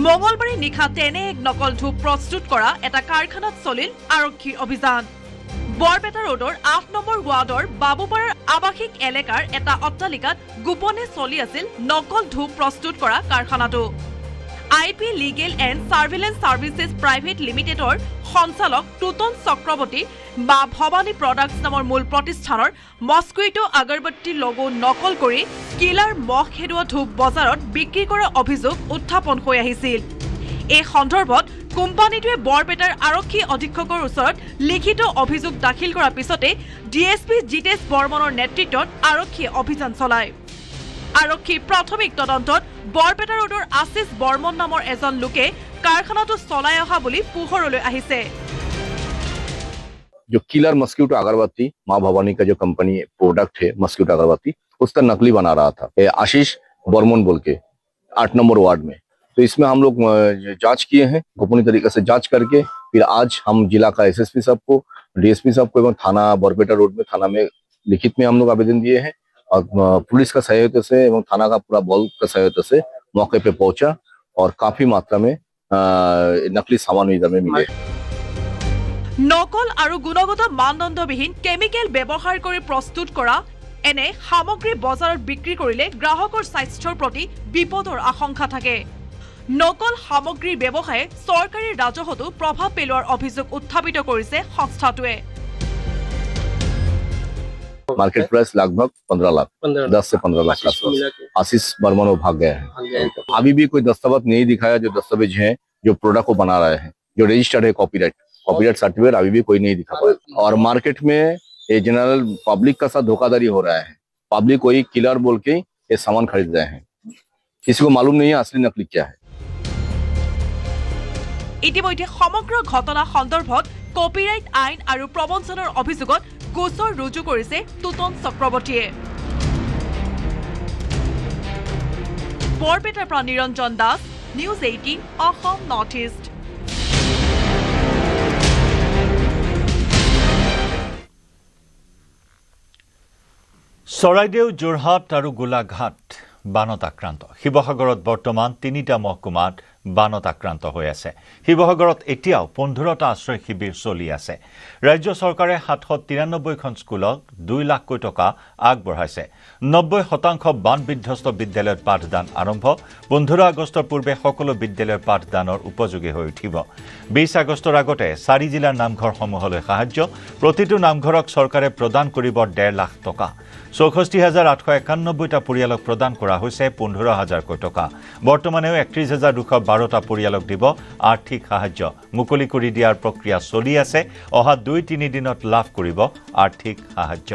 G: মঙলবাৰে নিশা তেনে এক নকল ধূপ প্ৰস্তুত কৰা এটা কাৰখানাত চলিল আৰক্ষীৰ অভিযান বৰপেটা ৰোডৰ 8 নম্বৰ ৱাৰ্ডৰ বাবুপাৰাৰ আৱাসিক এলেকাৰ এটা অট্টালিকাত গোপনে চলি আছিল নকল ধূপ প্ৰস্তুত কৰা কাৰখানাটো IP legal and surveillance সাৰ্ভিসেছ private লিমিটেডৰ সঞ্চালক টুটন চক্ৰৱৰ্তী বা ভৱানী প্ৰডাক্টছ নামৰ মূল প্ৰতিষ্ঠানৰ মস্কুইটো আগৰবত্তি লগো নকল কৰি কিলাৰ মহ খেদুৱা ধূপ বজাৰত বিক্ৰী কৰাৰ অভিযোগ উত্থাপন হৈ আহিছিল এই সন্দৰ্ভত কোম্পানীটোৱে বৰপেটাৰ আৰক্ষী অধীক্ষকৰ ওচৰত লিখিত অভিযোগ দাখিল কৰাৰ পিছতে ডিএছপি জিতেশ বৰ্মনৰ নেতৃত্বত আৰক্ষীয়ে অভিযান চলায় আৰক্ষী প্ৰাথমিক তদন্তত বৰপেটা ৰোডৰ আশিস বৰ্মন নামৰ এজন লোকে কাৰখানাটো চলাই অহা বুলি পোহৰলৈ আহিছে
S: जो किलर मस्क्यूटो अगरबत्ती माँ भवानी का जो कंपनी प्रोडक्ट है मस्क्यूटो अगरबत्ती उसका नकली बना रहा था आशीष बर्मन बोल के 8 नंबर वार्ड में तो इसमें हम लोग जांच किए हैं गोपनीय तरीके से जांच करके फिर आज हम जिला का एसएसपी साहब को डीएसपी साहब को एवं थाना बरपेटा रोड में थाना में लिखित में हम लोग आवेदन दिए हैं और पुलिस का सहयोग से एवं थाना का पूरा बल का सहयोग से मौके पे पहुंचा और काफी मात्रा में नकली सामान इधर में मिले
G: নকল আৰু গুণগত মানদণ্ডবিহীন কেমিকেল ব্যৱহাৰ কৰি প্ৰস্তুত কৰা এনে সামগ্ৰী বজাৰত বিক্ৰী কৰিলে গ্ৰাহকৰ স্বাস্থ্যৰ প্ৰতি বিপদৰ আশংকা থাকে নকল সামগ্ৰীৰ ব্যৱসায়ে চৰকাৰী ৰাজহতো প্ৰভাৱ পেলোৱাৰ অভিযোগ উত্থাপিত কৰিছে সংস্থাটোৱে
S: मार्केट प्राइस लगभग 15 लाख 10 से 15 लाख आशीष बर्मन वो भाग गया है अभी भी कोई दस्तावेज नहीं दिखाया जो दस्तावेज हैं जो प्रोडक्ट को बना रहे हैं जो रजिस्टर्ड है कॉपीराइट सर्टिफिकेट अभी भी कोई नहीं दिखा पाया और मार्केट में ये जनरल पब्लिक का साथ धोखाधड़ी हो रहा है पब्लिक कोई किलर बोल के ये सामान खरीद रहे हैं किसी को मालूम नहीं है असली नकली क्या है
G: ইতিমধ্যে সমগ্ৰ ঘটনা সন্দৰ্ভত কপিৰাইট আইন আৰু প্ৰবঞ্চনাৰ অভিযোগত গোচৰ ৰুজু কৰিছে টুটন চক্ৰৱৰ্তীয়ে বৰপেটাৰ পৰা Niranjan Das news 18 Assam north east
A: Charaideo Jorhat আৰু গোলাঘাট বানত আক্ৰান্ত শিৱসাগৰত বৰ্তমান 3টা মহকুমাত বানত আক্ৰান্ত হৈ আছে শিৱসাগৰত এতিয়াও 15টা আশ্ৰয় শিবিৰ চলি আছে ৰাজ্য চৰকাৰে 793খন স্কুলক 2 লাখ কোটি টকা আগবঢ়াইছে 90% বান বিধ্বস্ত বিদ্যালয়ত পাঠদান আৰম্ভ 15 আগষ্টৰ পূৰ্বে সকলো বিদ্যালয়ৰ পাঠদানৰ উপযোগী হৈ উঠিব 20 আগষ্টৰ আগতে 4 জিলাৰ নামঘৰসমূহলৈ সাহায্য প্ৰতিটো নামঘৰক চৰকাৰে প্ৰদান কৰিব 1.5 লাখ টকা 64891টা পৰিয়ালক প্ৰদান কৰা হৈছে 15000 কোটি টকা বৰ্তমানেও 31212টা পৰিয়ালক দিব আৰ্থিক সাহায্য মুকলি কৰি দিয়াৰ প্ৰক্ৰিয়া চলি আছে অহা 2-3 দিনত লাভ কৰিব আৰ্থিক সাহায্য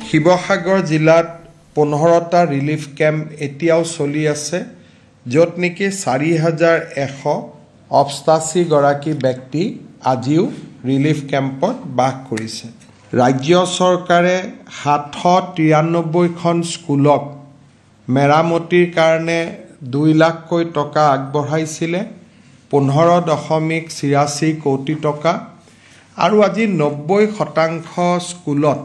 M: শিৱসাগৰ জিলাত 15টা ৰিলিফ কেম্প এতিয়াও চলি আছে য'ত নেকি 4188 গৰাকী ব্যক্তি আজিও ৰিলিফ কেম্পত বাস কৰিছে ৰাজ্য চৰকাৰে 793খন স্কুলক মেৰামতিৰ কাৰণে 2 লাখ কোটি টকা আগবঢ়াইছিলে 15.86 কোটি টকা আৰু আজি 90% স্কুলত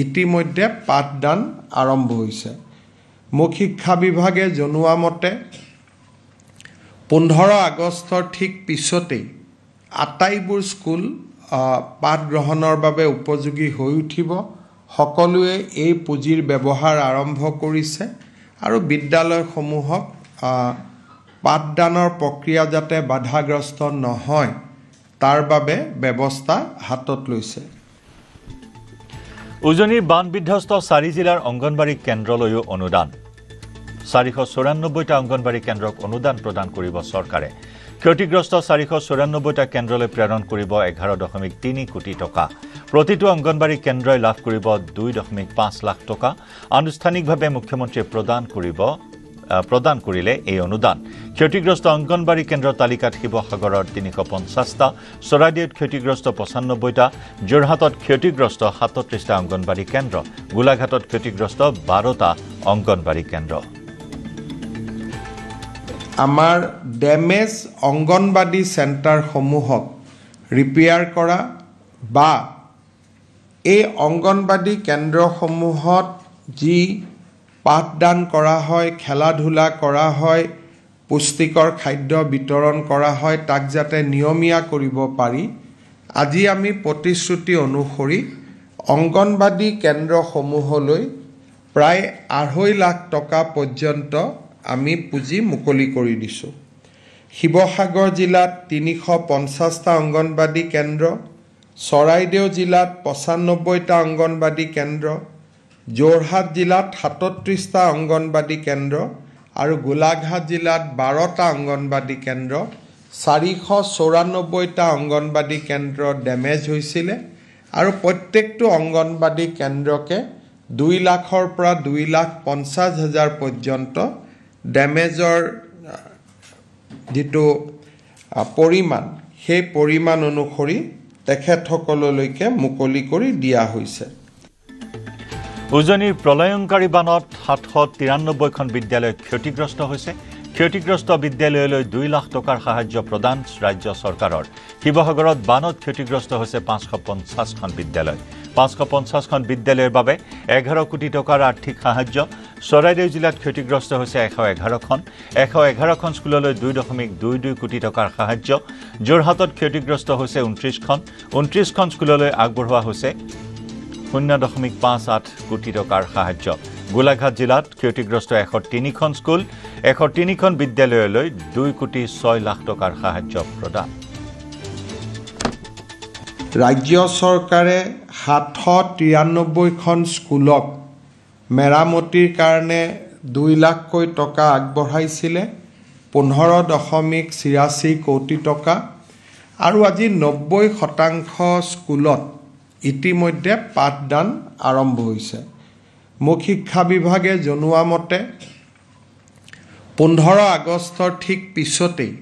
M: ইতিমধ্যে পাঠদান আৰম্ভ হৈছে মুখ্য শিক্ষা বিভাগে জনোৱা মতে 15 আগষ্টৰ ঠিক পিছতেই আটাইবোৰ স্কুল পাঠ গ্ৰহণৰ বাবে উপযোগী হৈ উঠিব সকলোৱে এই পুঁজিৰ ব্যৱহাৰ আৰম্ভ কৰিছে আৰু বিদ্যালয়সমূহক পাঠদানৰ প্ৰক্ৰিয়া যাতে বাধাগ্ৰস্ত নহয় তাৰ বাবে ব্যৱস্থা হাতত লৈছে
A: উজনিৰ বান বিধ্বস্ত 4 জিলাৰ অংগনবাড়ী কেন্দ্ৰলৈও অনুদান 494টা অংগনবাড়ী কেন্দ্ৰক অনুদান প্ৰদান কৰিব চৰকাৰে ক্ষতিগ্ৰস্ত 494টা কেন্দ্ৰলৈ প্ৰেৰণ কৰিব 11.3 কোটি টকা। প্ৰতিটো অংগনবাড়ী কেন্দ্ৰই লাভ কৰিব 2.5 লাখ টকা। আনুষ্ঠানিকভাৱে মুখ্যমন্ত্ৰীয়ে প্ৰদান কৰিলে এই অনুদান। ক্ষতিগ্ৰস্ত অংগনবাড়ী কেন্দ্ৰৰ তালিকাত শিৱসাগৰৰ 350টা, চৰাইদেউত ক্ষতিগ্ৰস্ত 95টা, যোৰহাটত ক্ষতিগ্ৰস্ত 37টা অংগনবাড়ী কেন্দ্ৰ, গোলাঘাটত ক্ষতিগ্ৰস্ত 12টা অংগনবাড়ী কেন্দ্ৰ।
M: আমাৰ ডেমেজ অংগনবাদী চেণ্টাৰসমূহক ৰিপেয়াৰ কৰা বা এই অংগনবাদী কেন্দ্ৰসমূহত যি পাঠদান কৰা হয়, খেলা ধূলা কৰা হয়, পুষ্টিকৰ খাদ্য বিতৰণ কৰা হয়, তাক যাতে নিয়মীয়া কৰিব পাৰি, আজি আমি প্ৰতিশ্ৰুতি অনুসৰি অংগনবাদী কেন্দ্ৰসমূহলৈ প্ৰায় 2.5 লাখ টকা পৰ্যন্ত আমি পুঁজি মুকলি কৰি দিছোঁ। শিৱসাগৰ জিলাত 350টা অংগনবাদী কেন্দ্ৰ, চৰাইদেউ জিলাত 95টা অংগনবাদী কেন্দ্ৰ, যোৰহাট জিলাত 37টা অংগনবাদী কেন্দ্ৰ আৰু গোলাঘাট জিলাত 12টা অংগনবাদী কেন্দ্ৰ, 494টা অংগনবাদী কেন্দ্ৰ ডেমেজ হৈছিলে আৰু প্ৰত্যেকটো অংগনবাদী কেন্দ্ৰকে 2 লাখৰ পৰা 2,50,000 পৰ্যন্ত ডেমেজৰ যিটো পৰিমাণ, সেই পৰিমাণ অনুসৰি তেখেতসকললৈকে মুকলি কৰি দিয়া হৈছে।
A: উজনিৰ প্ৰলয়ংকাৰী বানত 793খন বিদ্যালয় ক্ষতিগ্ৰস্ত হৈছে। ক্ষতিগ্ৰস্ত বিদ্যালয়লৈ 2 লাখ টকাৰ সাহায্য প্ৰদান ৰাজ্য চৰকাৰৰ। শিৱসাগৰত বানত ক্ষতিগ্ৰস্ত হৈছে 550খন বিদ্যালয়। 550খন বিদ্যালয়ৰ বাবে 11 কোটি টকাৰ আৰ্থিক সাহায্য। চৰাইদেউ জিলাত ক্ষতিগ্ৰস্ত হৈছে 111খন। 111খন স্কুললৈ 2.22 কোটি টকাৰ সাহায্য। যোৰহাটত ক্ষতিগ্ৰস্ত হৈছে 29খন। 29খন স্কুললৈ আগবঢ়োৱা হৈছে 0.58 কোটি টকাৰ সাহায্য। গোলাঘাট জিলাত ক্ষতিগ্ৰস্ত 103খন স্কুল, 103খন বিদ্যালয়লৈ 2 কোটি 6 লাখ টকাৰ সাহায্য প্ৰদান।
M: ৰাজ্য চৰকাৰে 793খন স্কুলক মেৰামতিৰ কাৰণে 2 লাখকৈ টকা আগবঢ়াইছিলে, 15.83 কোটি টকা, আৰু আজি 90% স্কুলত ইতিমধ্যে পাঠদান আৰম্ভ হৈছে। মুখ্য শিক্ষা বিভাগে জনোৱা মতে 15 আগষ্টৰ ঠিক পিছতেই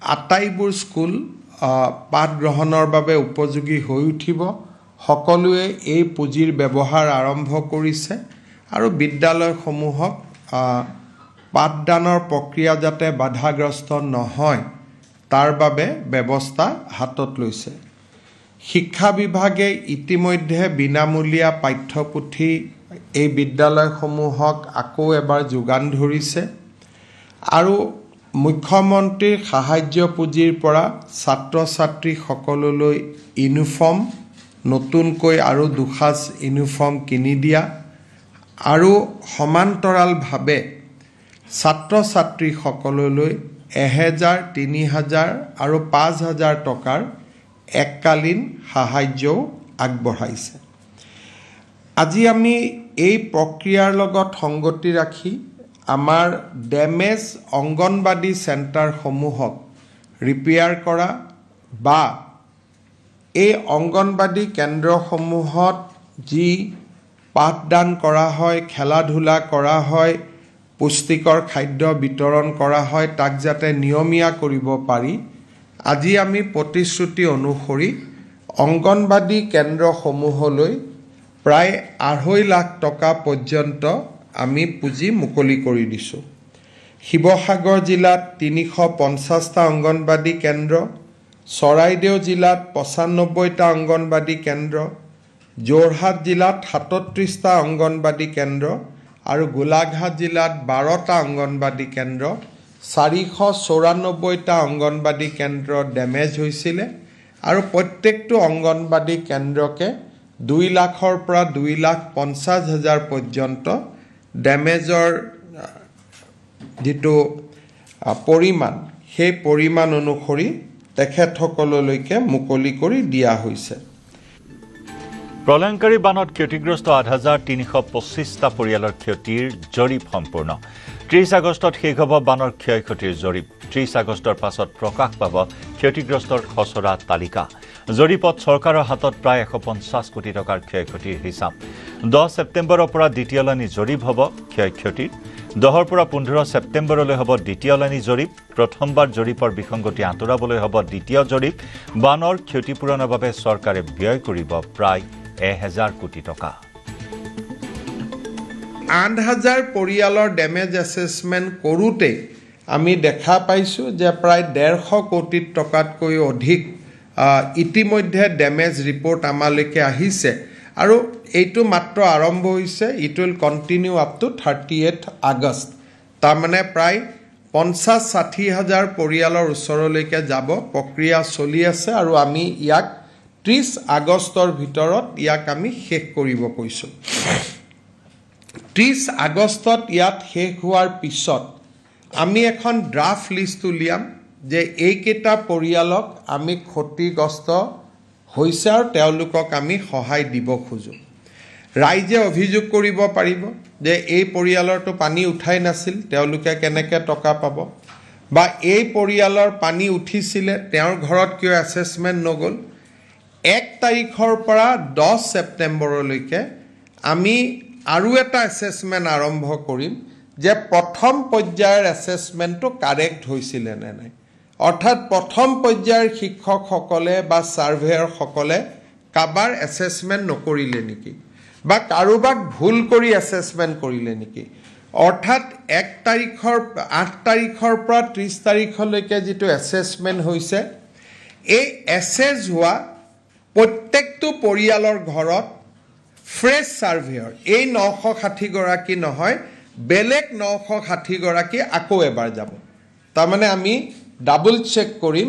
M: আটাইবোৰ স্কুল পাঠ গ্ৰহণৰ বাবে উপযোগী হৈ উঠিব। সকলোৱে এই পুঁজিৰ ব্যৱহাৰ আৰম্ভ কৰিছে আৰু বিদ্যালয়সমূহক পাঠদানৰ প্ৰক্ৰিয়া যাতে বাধাগ্ৰস্ত নহয় তাৰ বাবে ব্যৱস্থা হাতত লৈছে। শিক্ষা বিভাগে ইতিমধ্যে বিনামূলীয়া পাঠ্যপুথি এই বিদ্যালয়সমূহক আকৌ এবাৰ যোগান ধৰিছে আৰু মুখ্যমন্ত্ৰীৰ সাহায্য পুঁজিৰ পৰা ছাত্ৰ ছাত্ৰীসকললৈ ইউনিফৰ্ম, নতুনকৈ আৰু 2 সাজ ইউনিফৰ্ম কিনি দিয়া আৰু সমান্তৰালভাৱে ছাত্ৰ ছাত্ৰীসকললৈ 1,000, 3,000 আৰু 5,000 টকাৰ এককালীন সাহায্যও আগবঢ়াইছে। আজি আমি এই প্ৰক্ৰিয়াৰ লগত সংগতি ৰাখি আমাৰ ডেমেজ অংগনবাদী চেণ্টাৰসমূহক ৰিপেয়াৰ কৰা বা এই অংগনবাদী কেন্দ্ৰসমূহত যি পাঠদান কৰা হয়, খেলা ধূলা কৰা হয়, পুষ্টিকৰ খাদ্য বিতৰণ কৰা হয়, তাক যাতে নিয়মীয়া কৰিব পাৰি, আজি আমি প্ৰতিশ্ৰুতি অনুসৰি অংগনবাদী কেন্দ্ৰসমূহলৈ প্ৰায় 2.5 লাখ টকা পৰ্যন্ত আমি পুঁজি মুকলি কৰি দিছোঁ। শিৱসাগৰ জিলাত 350টা অংগনবাদী কেন্দ্ৰ, চৰাইদেউ জিলাত 95টা অংগনবাদী কেন্দ্ৰ, যোৰহাট জিলাত 37টা অংগনবাদী কেন্দ্ৰ আৰু গোলাঘাট জিলাত 12টা অংগনবাদী কেন্দ্ৰ, 494টা অংগনবাদী কেন্দ্ৰ ডেমেজ হৈছিলে আৰু প্ৰত্যেকটো অংগনবাদী কেন্দ্ৰকে 2 লাখৰ পৰা 2,50,000 পৰ্যন্ত ডেমেজৰ যিটো পৰিমাণ, সেই পৰিমাণ অনুসৰি তেখেতসকললৈকে মুকলি কৰি দিয়া হৈছে।
A: প্ৰলয়ংকাৰী বানত ক্ষতিগ্ৰস্ত 8,325টা পৰিয়ালৰ ক্ষতিৰ জৰীপ সম্পূৰ্ণ। 30 আগষ্টত শেষ হ'ব বানৰ ক্ষয় ক্ষতিৰ জৰীপ 30 আগষ্টৰ পাছত প্ৰকাশ পাব ক্ষতিগ্ৰস্তৰ খচৰা তালিকা জৰীপত চৰকাৰৰ হাতত প্ৰায় 150 কোটি টকাৰ ক্ষয় ক্ষতিৰ হিচাপ 10 ছেপ্টেম্বৰৰ পৰা দ্বিতীয়লানি জৰীপ হ'ব ক্ষয় ক্ষতিৰ 10 পৰা 15 ছেপ্টেম্বৰলৈ হ'ব দ্বিতীয়লানি জৰীপ প্ৰথমবাৰ জৰীপৰ বিসংগতি আঁতৰাবলৈ হ'ব দ্বিতীয় জৰীপ বানৰ ক্ষতিপূৰণৰ বাবে চৰকাৰে ব্যয় কৰিব প্ৰায় 1000 কোটি টকা
M: 8000 পৰিয়ালৰ ডেমেজ এছেছমেণ্ট কৰোঁতে আমি দেখা পাইছোঁ যে প্ৰায় 150 কোটি টকাতকৈ অধিক ইতিমধ্যে ডেমেজ ৰিপৰ্ট আমালৈকে আহিছে আৰু এইটো মাত্ৰ আৰম্ভ হৈছে it will continue up to 38 August তাৰমানে প্ৰায় 50-60 হাজাৰ পৰিয়ালৰ ওচৰলৈকে যাব প্ৰক্ৰিয়া চলি আছে আৰু আমি ইয়াক 30 আগষ্টৰ ভিতৰত ইয়াক আমি শেষ কৰিব কৈছোঁ 30 আগষ্টত ইয়াত শেষ হোৱাৰ পিছত আমি এখন ড্ৰাফট লিষ্ট উলিয়াম যে এইকেইটা পৰিয়ালক আমি ক্ষতিগ্ৰস্ত হৈছে আৰু তেওঁলোকক আমি সহায় দিব খোজোঁ ৰাইজে অভিযোগ কৰিব পাৰিব যে এই পৰিয়ালৰটো পানী উঠাই নাছিল তেওঁলোকে কেনেকৈ টকা পাব বা এই পৰিয়ালৰ পানী উঠিছিলে তেওঁৰ ঘৰত কিয় এছেছমেণ্ট নগ'ল 1 তাৰিখৰ পৰা 10 ছেপ্টেম্বৰলৈকে আমি আৰু এটা এছেছমেণ্ট আৰম্ভ কৰিম যে প্ৰথম পৰ্যায়ৰ এছেছমেণ্টটো কাৰেক্ট হৈছিলে নে নাই অৰ্থাৎ প্ৰথম পৰ্যায়ৰ শিক্ষকসকলে বা ছাৰ্ভেয়াৰসকলে কাবাৰ এছেছমেণ্ট নকৰিলে নেকি বা কাৰোবাক ভুল কৰি এছেছমেণ্ট কৰিলে নেকি অৰ্থাৎ 8 তাৰিখৰ পৰা 30 তাৰিখলৈকে যিটো এছেছমেণ্ট হৈছে এই এছেছ হোৱা প্ৰত্যেকটো পৰিয়ালৰ ঘৰত ফ্ৰেছ ছাৰ্ভেয়াৰ এই 960 গৰাকী নহয় বেলেগ 960 গৰাকী আকৌ এবাৰ যাব তাৰমানে আমি ডাবল চেক কৰিম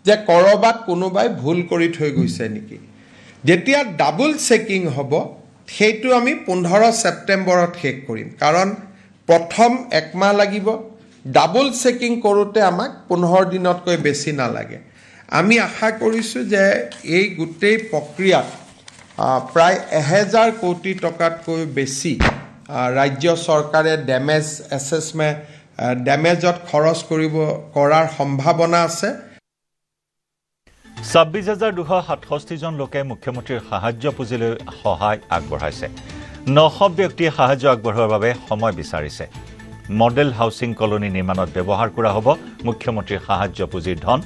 M: যে কৰবাত কোনোবাই ভুল কৰি থৈ গৈছে নেকি যেতিয়া ডাবল চেকিং হ'ব সেইটো আমি 15 ছেপ্টেম্বৰত শেষ কৰিম কাৰণ প্ৰথম একমাহ লাগিব ডাবল চেকিং কৰোঁতে আমাক 15 দিনতকৈ বেছি নালাগে আমি আশা কৰিছোঁ যে এই গোটেই প্ৰক্ৰিয়াত প্ৰায় 1000 কোটি টকাতকৈ বেছি ৰাজ্য চৰকাৰে ডেমেজ এছেছমেণ্ট ডেমেজত খৰচ কৰাৰ সম্ভাৱনা আছে
A: 26,267 জন লোকে মুখ্যমন্ত্ৰীৰ সাহায্য পুঁজিলৈ সহায় আগবঢ়াইছে 900 ব্যক্তিয়ে সাহায্য আগবঢ়োৱাৰ বাবে সময় বিচাৰিছে মডেল হাউচিং কলনী নিৰ্মাণত ব্যৱহাৰ কৰা হ'ব মুখ্যমন্ত্ৰীৰ সাহায্য পুঁজিৰ ধন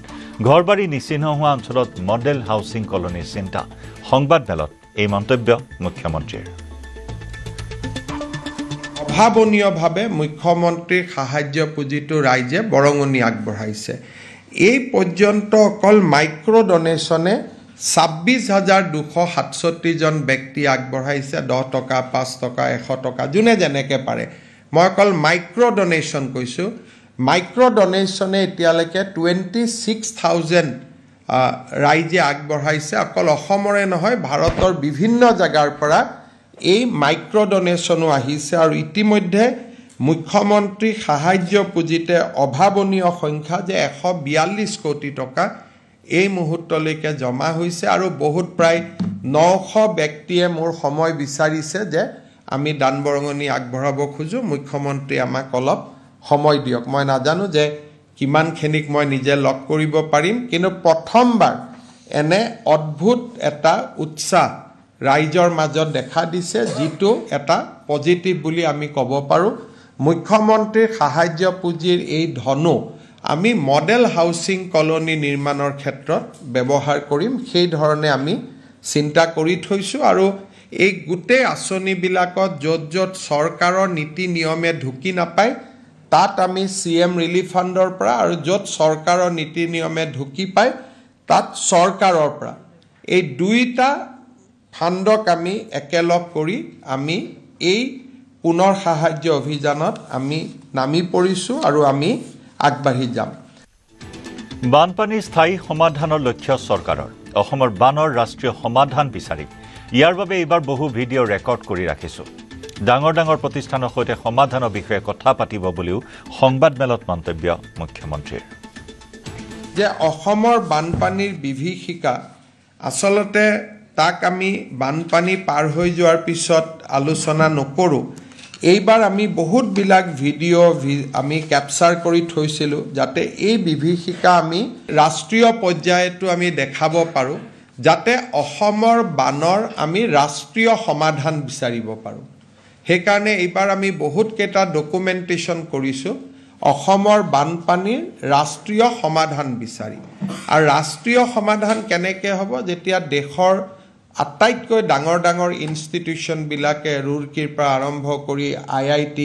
A: ঘৰবাৰী নিচিহ্ন হোৱা অঞ্চলত মডেল হাউচিং কলনীৰ চিন্তা সংবাদমেলত এই মন্তব্য মুখ্যমন্ত্ৰীৰ
M: অভাৱনীয়ভাৱে মুখ্যমন্ত্ৰীৰ সাহায্য পুঁজিটো ৰাইজে বৰঙণি আগবঢ়াইছে এই পৰ্যন্ত অকল মাইক্ৰ' ডনেশ্যনে 26,267 জন ব্যক্তি আগবঢ়াইছে 10 টকা 5 টকা 100 টকা যোনে যেনেকৈ পাৰে মই অকল মাইক্ৰ' ডনেশ্যন কৈছোঁ মাইক্ৰ' ডনেশ্যনে এতিয়ালৈকে 26,000 ৰাইজে আগবঢ়াইছে অকল অসমৰে নহয় ভাৰতৰ বিভিন্ন জেগাৰ পৰা এই মাইক্ৰ' ডনেশ্যনো আহিছে আৰু ইতিমধ্যে মুখ্যমন্ত্ৰী সাহায্য পুঁজিতে অভাৱনীয় সংখ্যা যে 142 কোটি টকা এই মুহূৰ্তলৈকে জমা হৈছে আৰু বহুত প্ৰায় 900 ব্যক্তিয়ে মোৰ সময় বিচাৰিছে যে আমি দান বৰঙণি আগবঢ়াব খোজোঁ মুখ্যমন্ত্ৰী আমাক অলপ সময় দিয়ক মই নাজানো যে কিমানখিনিক মই নিজে লগ কৰিব পাৰিম কিন্তু প্ৰথমবাৰ এনে অদ্ভুত এটা উৎসাহ ৰাইজৰ মাজত দেখা দিছে যিটো এটা পজিটিভ বুলি আমি ক'ব পাৰোঁ মুখ্যমন্ত্ৰীৰ সাহায্য পুঁজিৰ এই ধনো আমি মডেল হাউচিং কলনী নিৰ্মাণৰ ক্ষেত্ৰত ব্যৱহাৰ কৰিম সেই ধৰণে আমি চিন্তা কৰি থৈছোঁ আৰু এই গোটেই আঁচনিবিলাকত য'ত চৰকাৰৰ নীতি নিয়মে ঢুকি নাপায় তাত আমি CM ৰিলিফ ফাণ্ডৰ পৰা আৰু য'ত চৰকাৰৰ নীতি নিয়মে ঢুকি পায় তাত চৰকাৰৰ পৰা এই দুইটা ফাণ্ডক আমি একেলগ কৰি আমি এই পুনৰ সাহায্য অভিযানত আমি নামি পৰিছোঁ আৰু আমি আগবাঢ়ি যাম
A: বানপানীৰ স্থায়ী সমাধানৰ লক্ষ্য চৰকাৰৰ অসমৰ বানৰ ৰাষ্ট্ৰীয় সমাধান বিচাৰি ইয়াৰ বাবে এইবাৰ বহু ভিডিঅ' ৰেকৰ্ড কৰি ৰাখিছোঁ ডাঙৰ ডাঙৰ প্ৰতিষ্ঠানৰ সৈতে সমাধানৰ বিষয়ে কথা পাতিব বুলিও সংবাদমেলত মন্তব্য মুখ্যমন্ত্ৰীৰ
M: যে অসমৰ বানপানীৰ বিভীষিকা আচলতে তাক আমি বানপানী পাৰ হৈ যোৱাৰ পিছত আলোচনা নকৰোঁ এইবাৰ আমি বহুতবিলাক ভিডিঅ' আমি কেপচাৰ কৰি থৈছিলোঁ যাতে এই বিভীষিকা আমি ৰাষ্ট্ৰীয় পৰ্যায়তো আমি দেখাব পাৰোঁ যাতে অসমৰ বানৰ আমি ৰাষ্ট্ৰীয় সমাধান বিচাৰিব পাৰোঁ সেইকাৰণে এইবাৰ আমি বহুতকেইটা ডকুমেণ্টেশ্যন কৰিছোঁ অসমৰ বানপানীৰ ৰাষ্ট্ৰীয় সমাধান বিচাৰি আৰু ৰাষ্ট্ৰীয় সমাধান কেনেকৈ হ'ব যেতিয়া দেশৰ আটাইতকৈ ডাঙৰ ইনষ্টিটিউশ্যনবিলাকে ৰুৰকীৰ পৰা আৰম্ভ কৰি IIT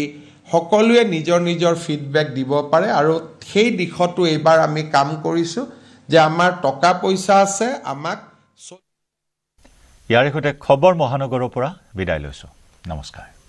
M: সকলোৱে নিজৰ ফিডবেক দিব পাৰে আৰু সেই দিশতো এইবাৰ আমি কাম কৰিছোঁ যে আমাৰ টকা পইচা আছে আমাক
A: ইয়াৰ সৈতে খবৰ মহানগৰৰ পৰা বিদায় লৈছোঁ নমস্কাৰ